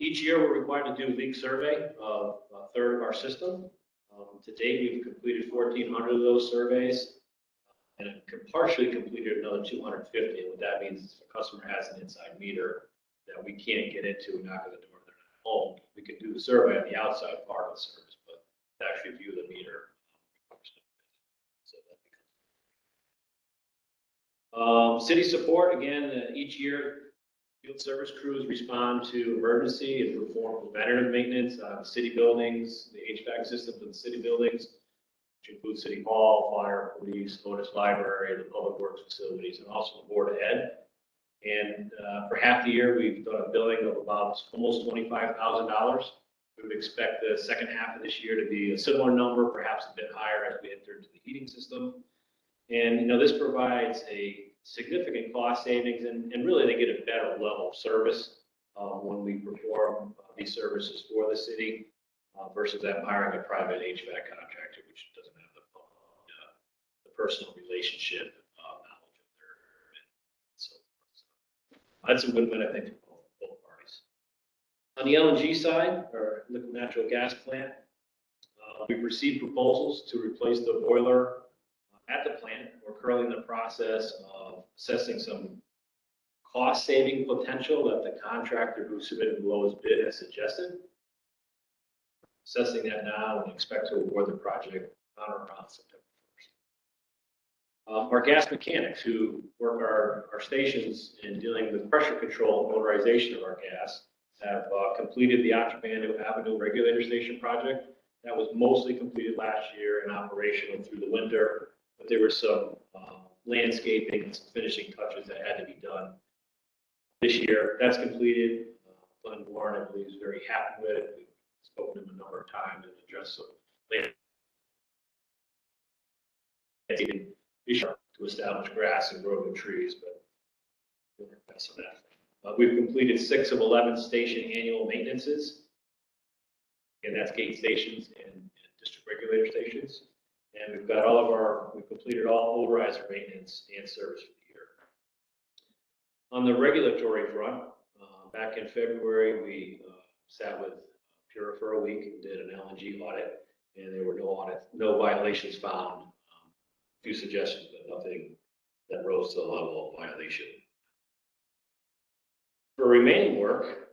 Each year, we're required to do a leak survey of a third of our system. To date, we've completed 1,400 of those surveys and have partially completed another 250. And what that means is if a customer has an inside meter that we can't get into and knock on the door, they're not home, we can do the survey on the outside part of the service, but to actually view the meter. So that becomes city support, again, each year, field service crews respond to emergency and perform preventative maintenance on city buildings, the HVAC systems in the city buildings, which includes City Hall, Fire, Police, Otis Library, the Public Works facilities, and also the Board of Ed. And for half the year, we've done a billing of about almost $25,000. We would expect the second half of this year to be a similar number, perhaps a bit higher as we enter into the heating system. And, this provides a significant cost savings, and really they get a better level of service when we perform these services for the city versus them hiring a private HVAC contractor, which doesn't have the personal relationship knowledge of their so forth. So that's a win-win, I think, for both parties. On the LNG side, or liquid natural gas plant, we've received proposals to replace the boiler at the plant. We're currently in the process of assessing some cost-saving potential that the contractor who submitted the lowest bid has suggested. Assessing that now and expect to award the project on or around September 1st. Our gas mechanics who work our stations in dealing with pressure control and motorization of our gas have completed the Contrabando Avenue regulator station project. That was mostly completed last year and operational through the winter. But there were some landscaping and some finishing touches that had to be done this year. That's completed. Glenn Warren, I believe, is very happy with it. We've spoken to him a number of times and addressed some landscaping issues to establish grass and grow new trees, but we'll mess with that. We've completed 6 of 11 station annual maintenances, and that's gate stations and district regulator stations. And we've completed all odorizer maintenance and service for the year. On the regulatory front, back in February, we sat with Pura for a week and did an LNG audit, and there were no violations found. A few suggestions, but nothing that rose to the level of violation. For remaining work,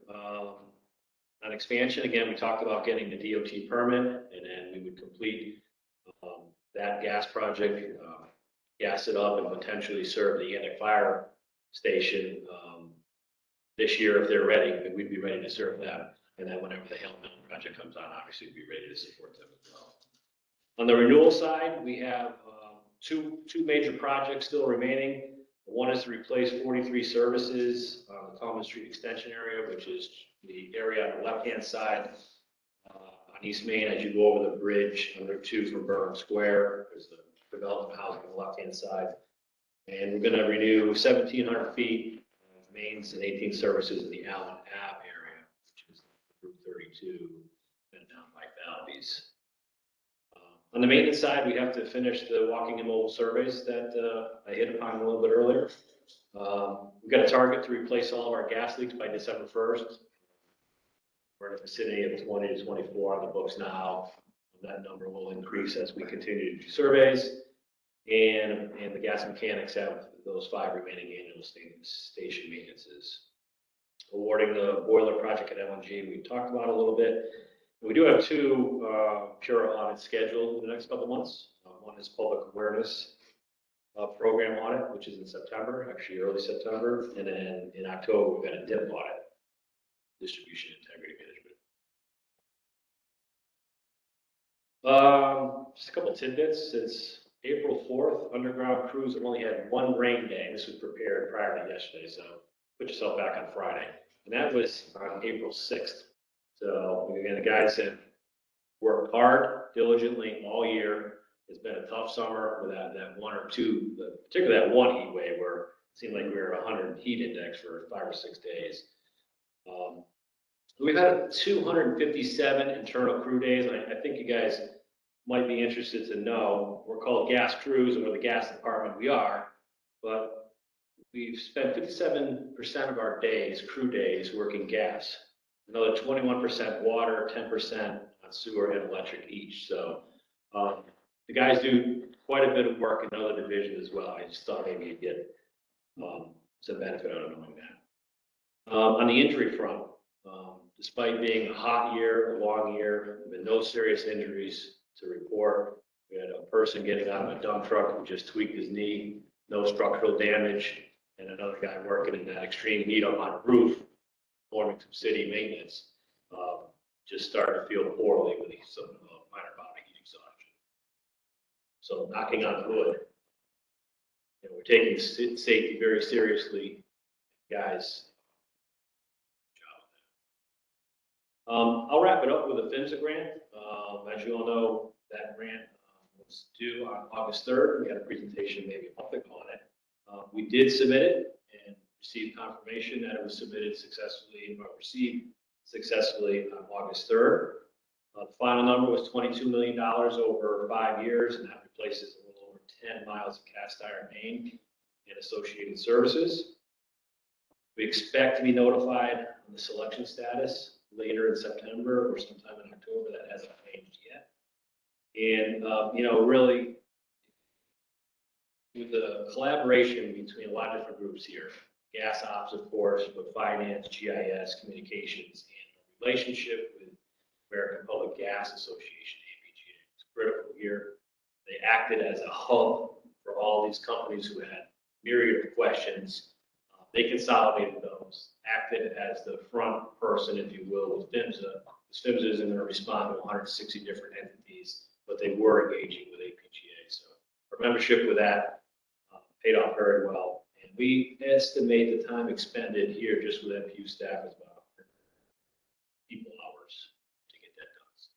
on expansion, again, we talked about getting the DOT permit, and then we would complete that gas project, gas it up, and potentially serve the Yantic Fire Station this year if they're ready. We'd be ready to serve them, and then whenever the Hale Mill project comes on, obviously we'd be ready to support them as well. On the renewal side, we have two major projects still remaining. One is to replace 43 services on the Common Street Extension area, which is the area on the left-hand side on East Main as you go over the bridge on Route 2 from Burnham Square. There's the development housing on the left-hand side. And we're going to renew 1,700 feet of mains and 18 services in the Allen Ave area, which is Route 32 and down by Falvey's. On the maintenance side, we have to finish the walking and mobile surveys that I hit upon a little bit earlier. We've got a target to replace all of our gas leaks by December 1st. We're in the vicinity of 20 to 24 on the books now. That number will increase as we continue to do surveys. And the gas mechanics have those 5 remaining annual station maintenances. Awarding the boiler project at LNG, we talked about a little bit. We do have 2 Pura audits scheduled in the next couple of months. One is public awareness program audit, which is in September, actually early September. And then in October, we've got a DIP audit. distribution integrity management. Just a couple tidbits. Since April 4th, underground crews have only had one rain day. This was prepared prior to yesterday, so put yourself back on Friday. And that was on April 6th. So again, the guys have worked hard, diligently all year. It's been a tough summer with that one or two, particularly that one heat wave where it seemed like we were 100 heat index for 5 or 6 days. We've had 257 internal crew days. I think you guys might be interested to know, we're called gas crews and we're the gas department we are, but we've spent 57% of our days, crew days, working gas. Another 21% water, 10% on sewer and electric each. So the guys do quite a bit of work in other divisions as well. I just thought maybe you'd get some benefit out of knowing that. On the injury front, despite being a hot year, a long year, there have been no serious injuries to report. We had a person getting out of a dump truck who just tweaked his knee, no structural damage, and another guy working in that extreme heat up on a roof, performing some city maintenance, just started to feel poorly with some minor body heat exhaustion. So knocking on wood, we're taking safety very seriously, guys. I'll wrap it up with a PHMSA grant. As you all know, that grant was due on August 3rd. We had a presentation maybe a month ago on it. We did submit it and received confirmation that it was submitted successfully, or received successfully on August 3rd. The final number was $22 million over 5 years, and that replaces a little over 10 miles of cast iron main and associated services. We expect to be notified on the selection status later in September or sometime in October. That hasn't changed yet. And, really, with the collaboration between a lot of different groups here, gas ops, of course, but finance, GIS, communications, and the relationship with American Public Gas Association, APGA, is critical here. They acted as a hub for all these companies who had myriad of questions. They consolidated those, acted as the front person, if you will, with PHMSA. PHMSA isn't going to respond to 160 different entities, but they were engaging with APGA. So our membership with that paid off very well. And we estimate the time expended here just with MPU staff is about 100 people hours to get that done. So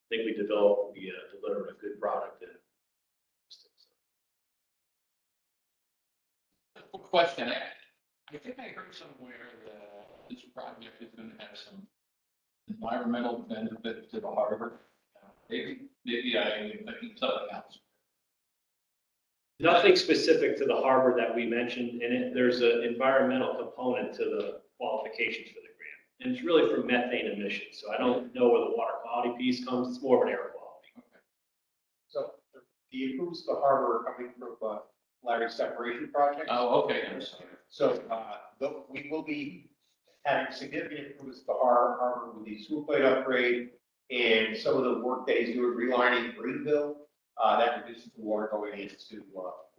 I think we delivered a good product. And question. I think I heard somewhere that this project is going to have some environmental benefit to the harbor. Maybe I'm thinking something else. Nothing specific to the harbor that we mentioned in it. There's an environmental component to the qualifications for the grant. And it's really for methane emissions. So I don't know where the water quality piece comes. It's more of an air quality. Okay. So the improvements to the harbor are coming from Larry's separation project. Oh, okay. I'm sorry. So we will be having significant improvements to the harbor with the sewer plate upgrade and some of the work that he's doing relining Greenville. That reduces the water going into.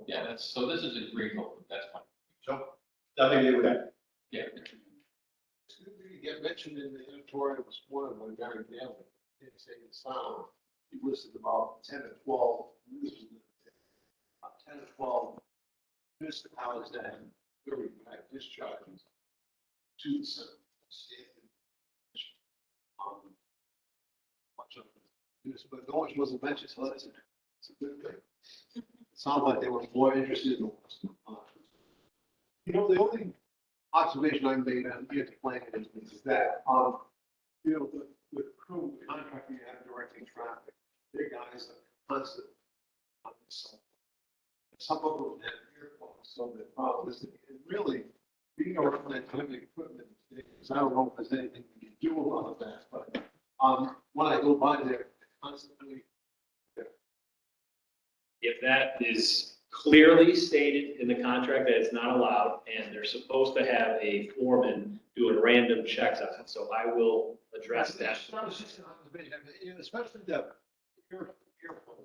Yeah, so this is a Greenville. That's fine. So nothing to do with that. Yeah. It's good that you get mentioned in the editorial this morning when Gary Gale did say the sound. He listed about 10 or 12, 10 or 12 municipalities that have very bad discharges to the center. Much of this, but Norwich wasn't mentioned, so it's a good thing. It sounds like they were more interested in the only observation I made on the plan is that, the crew contractor you have directing traffic, their guys are constant on this. Some of them have earphones, so the problem is that really being around that kind of equipment, because I don't know if there's anything you can do about that, but when I go by there, constantly. If that is clearly stated in the contract that it's not allowed, and they're supposed to have a foreman doing random checks on it, so I will address that. Especially the earphone,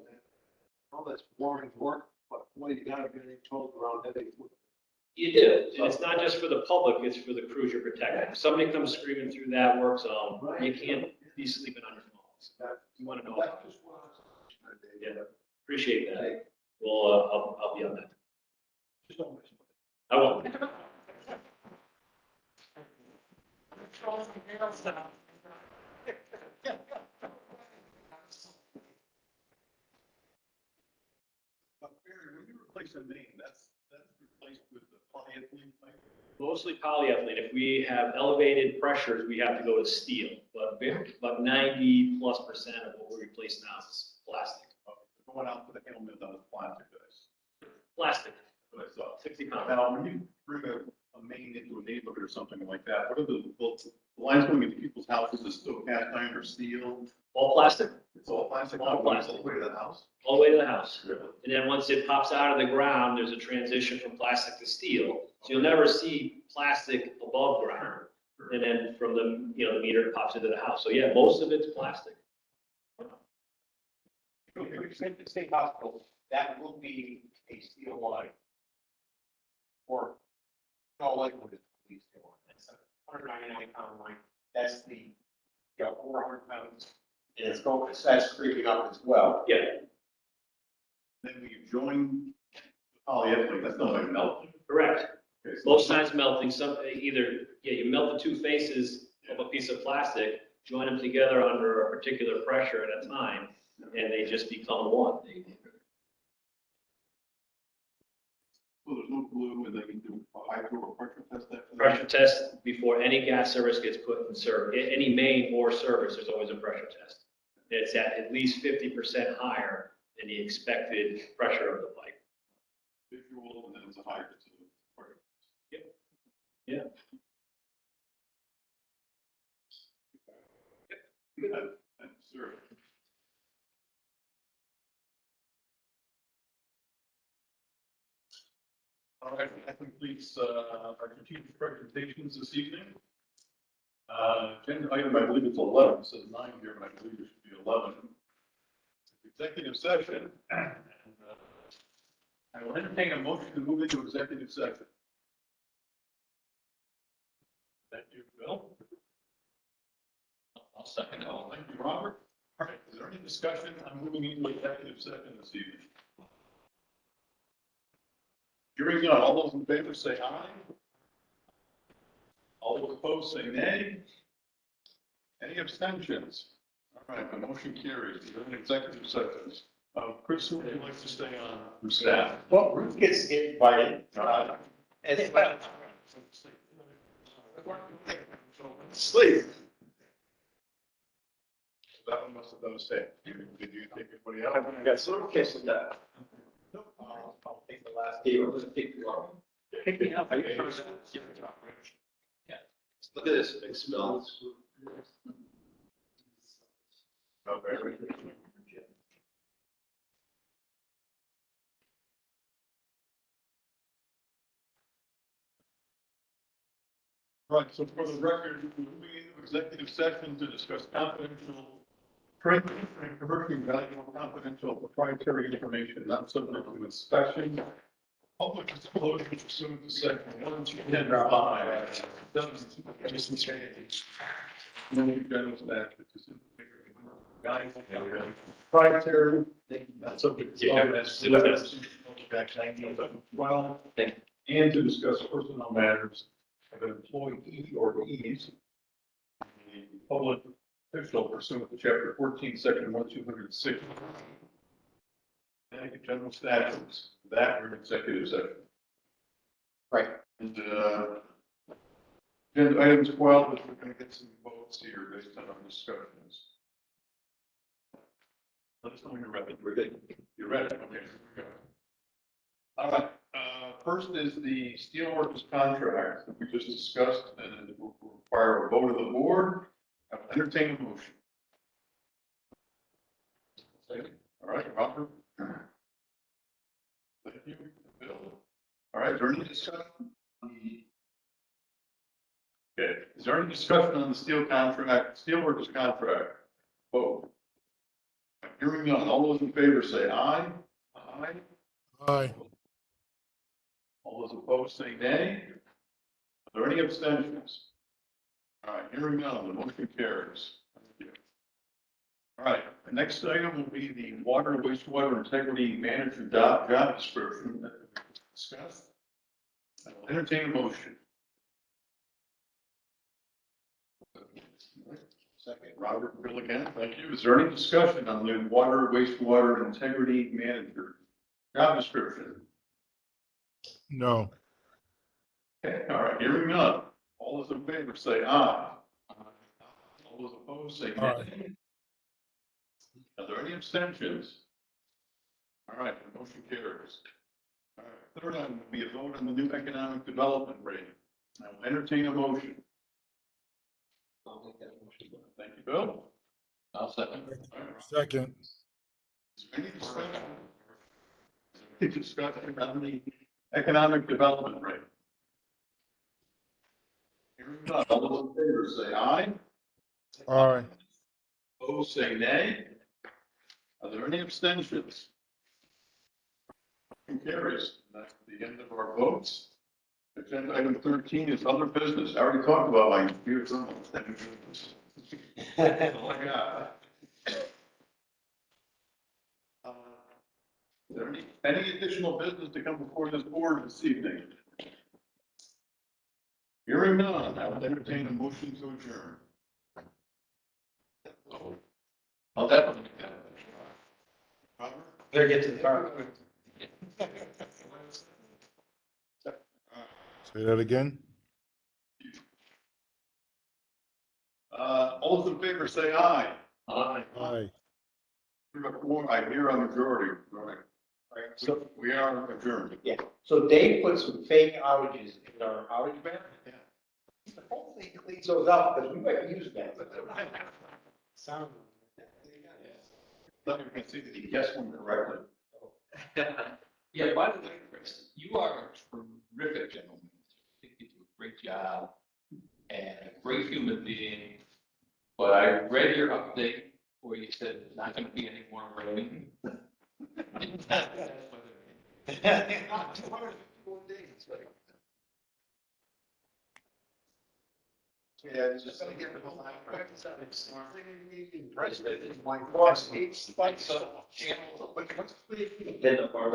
all that's boring work, but when you gotta be told around that, You do, and it's not just for the public, it's for the crews you're protecting. If somebody comes screaming through that work zone, you can't be sleeping on your phones. You want to know about it. Yeah, appreciate that. Well, I'll be on that. I won't. But Barry, when you replace a main, that's replaced with the polyethylene pipe? Mostly polyethylene. If we have elevated pressures, we have to go to steel, but 90+% of what we replace now is plastic. Going out to the helmet, that was plastic guys. Plastic, What I saw. 60 pounds. Now, when you bring a main into a neighborhood or something like that, what are the lines going into people's houses? Is it still cast iron or steel? All plastic, It's all plastic. All plastic. All the way to the house? all the way to the house. And then once it pops out of the ground, there's a transition from plastic to steel. So you'll never see plastic above ground. And then from the, the meter it pops into the house. So yeah, most of it's plastic. If you send to the state hospital, that will be a steel line. Or, no, like, what is it? Steel line. That's a 199-pound line. That's the, 400 pounds. And it's going, that's creeping up as well. Yeah, Then when you join the polyethylene, that's not like melting. correct. Okay, so- Both sides melting, you melt the two faces of a piece of plastic, join them together under a particular pressure at a time, and they just become one. So there's no glue, and then you do a hydro or pressure test after that? Pressure test before any gas service gets put in service, any main or service, there's always a pressure test. It's at least 50% higher than the expected pressure of the pipe. Visual, and then it's a hydro. Yeah. Sure. All right, that completes our strategic presentations this evening. Agenda item, I believe it's 11, it says 9 here, but I believe it should be 11. Executive session. And, I will entertain a motion to move into executive session. Thank you, Bill. I'll second it. Thank you, Robert. All right, is there any discussion on moving into executive session this evening? Hearing none, all those in favor say aye. All those opposed say nay. Any abstentions? All right, the motion carries. We're in executive session. Chris, would you like to stay on from staff? Well, Ruth gets invited, as well. Sleep. That one must have done a mistake. Did you take anybody out? I got some kiss in that. I'll take the last. Hey, what was it, pick you up? Pick me up. Okay. Look at this, big smell. Okay. Right, so for the record, we're moving into executive session to discuss confidential trade and commercially valuable confidential proprietary information not subject to inspection. Public disclosure pursuant to section 110(5). Doesn't change. No general statute. Proprietary, not subject to. Well, and to discuss personnel matters of an employee or ease. The public official pursuant to chapter 14, section 1206. And general statutes, that we're in executive session. Right. And, agenda item 12 is we're going to get some votes here based on our discussions. Let us know when you're ready. We're good. You're ready? Okay. Here we go. All right. First is the steelworkers contract that we just discussed, and it will require a vote of the board. I will entertain a motion. All right, Robert. Thank you, Bill. All right, is there any discussion on the? Okay, is there any discussion on the steelworkers contract? Vote. Hearing none, all those in favor say aye. Aye. Aye. All those opposed say nay. Are there any abstentions? All right, hearing none, the motion carries. Thank you. All right, the next item will be the water wastewater integrity manager job description that we discussed. I will entertain a motion. Second, Robert Billigan, thank you. Is there any discussion on the water wastewater integrity manager job description? No. Okay, all right, hearing none. All those in favor say aye. All those opposed say nay. Are there any abstentions? All right, the motion carries. All right, third item will be a vote on the new economic development rate. I will entertain a motion. I'll make that motion. Thank you, Bill. I'll second. All right, Second. is there any discussion? Any discussion on the economic development rate? Hearing none. All those in favor say aye. Aye. Opposed say nay. Are there any abstentions? Motion carries. That's the end of our votes. Agenda item 13 is other business. I already talked about my computer. Oh my God. Is there any additional business to come before this board this evening? Hearing none, I will entertain a motion to adjourn. I'll definitely make that. Robert? Better get to the car. Say that again? All those in favor say aye. Aye. Aye. I hear a majority. All right. Right, So we are adjourned. yeah, so Dave put some fake outages in our outage map. Yeah. Hopefully he cleans those up, because we might use that. Sound. Let me see that he guessed one correctly. Yeah, by the way, Chris, you are a terrific gentleman. I think you do a great job and a great human being. But I read your update where you said there's not going to be any more rain. Not 251 days, right? Yeah, it's just gonna get the whole President, my boss hates spikes. So, channels, But what's the? Then the bar.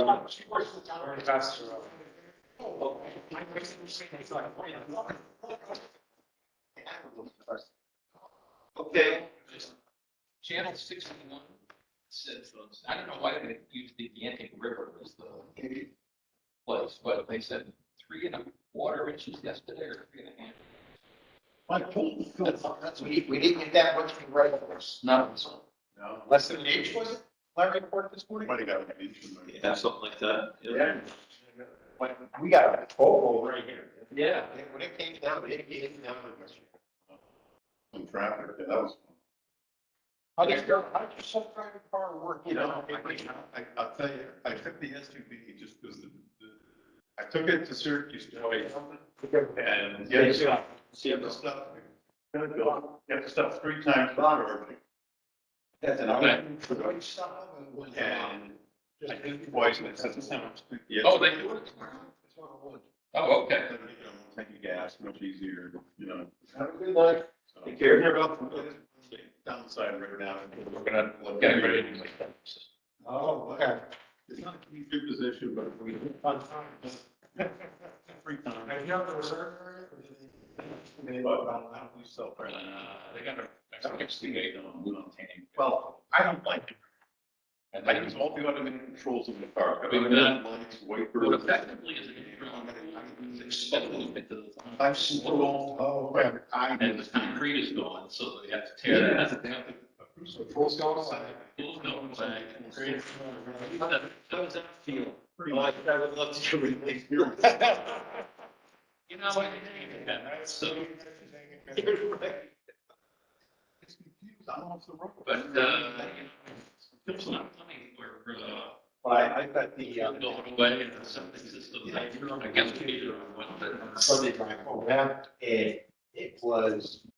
okay, channel 61 says, I don't know why they used the Yantic River as the place, but they said 3¼ inches yesterday or 3½. My total That's, we didn't get that much from reservoirs. No. No. Less than an inch, was it? Larry report this morning? Might have got an inch in there. Yeah, something like that. Yeah. We got a total right here. Yeah. When it came down, it came down. Some traffic, yeah, that was. How does your self-driving car work? You know, I'll tell you, I took the SUV just because I took it to Syracuse today. And you have the stuff, you have the stuff 3 times charging. That's an Okay. And I think twice, and it says it's how much. Oh, they do it tomorrow? Oh, okay. Taking gas, much easier, you know. Have a good night. So, Take care. Here about the downside right now, we're gonna look Getting at ready it. to make that. Oh, okay. It's not a good position, but we. Free time. Have you done the reserve area? But I don't do so. They got a investigate on maintaining. Well, I don't like it. And I use all the automated controls in the car. But then- Lights, what wipers. effectively is an exposed into the. I'm slow. Oh, okay. And the concrete is gone, so they have to tear that. They have to. So full outside. Who's going away? How does that feel? Pretty Well, much. I would love to go with you. You know, so, It's confused. I don't know if the road. but, there's not money where, Well, I got the, going away and the septic system, I guess we need to run, but. Sunday drive home, and it was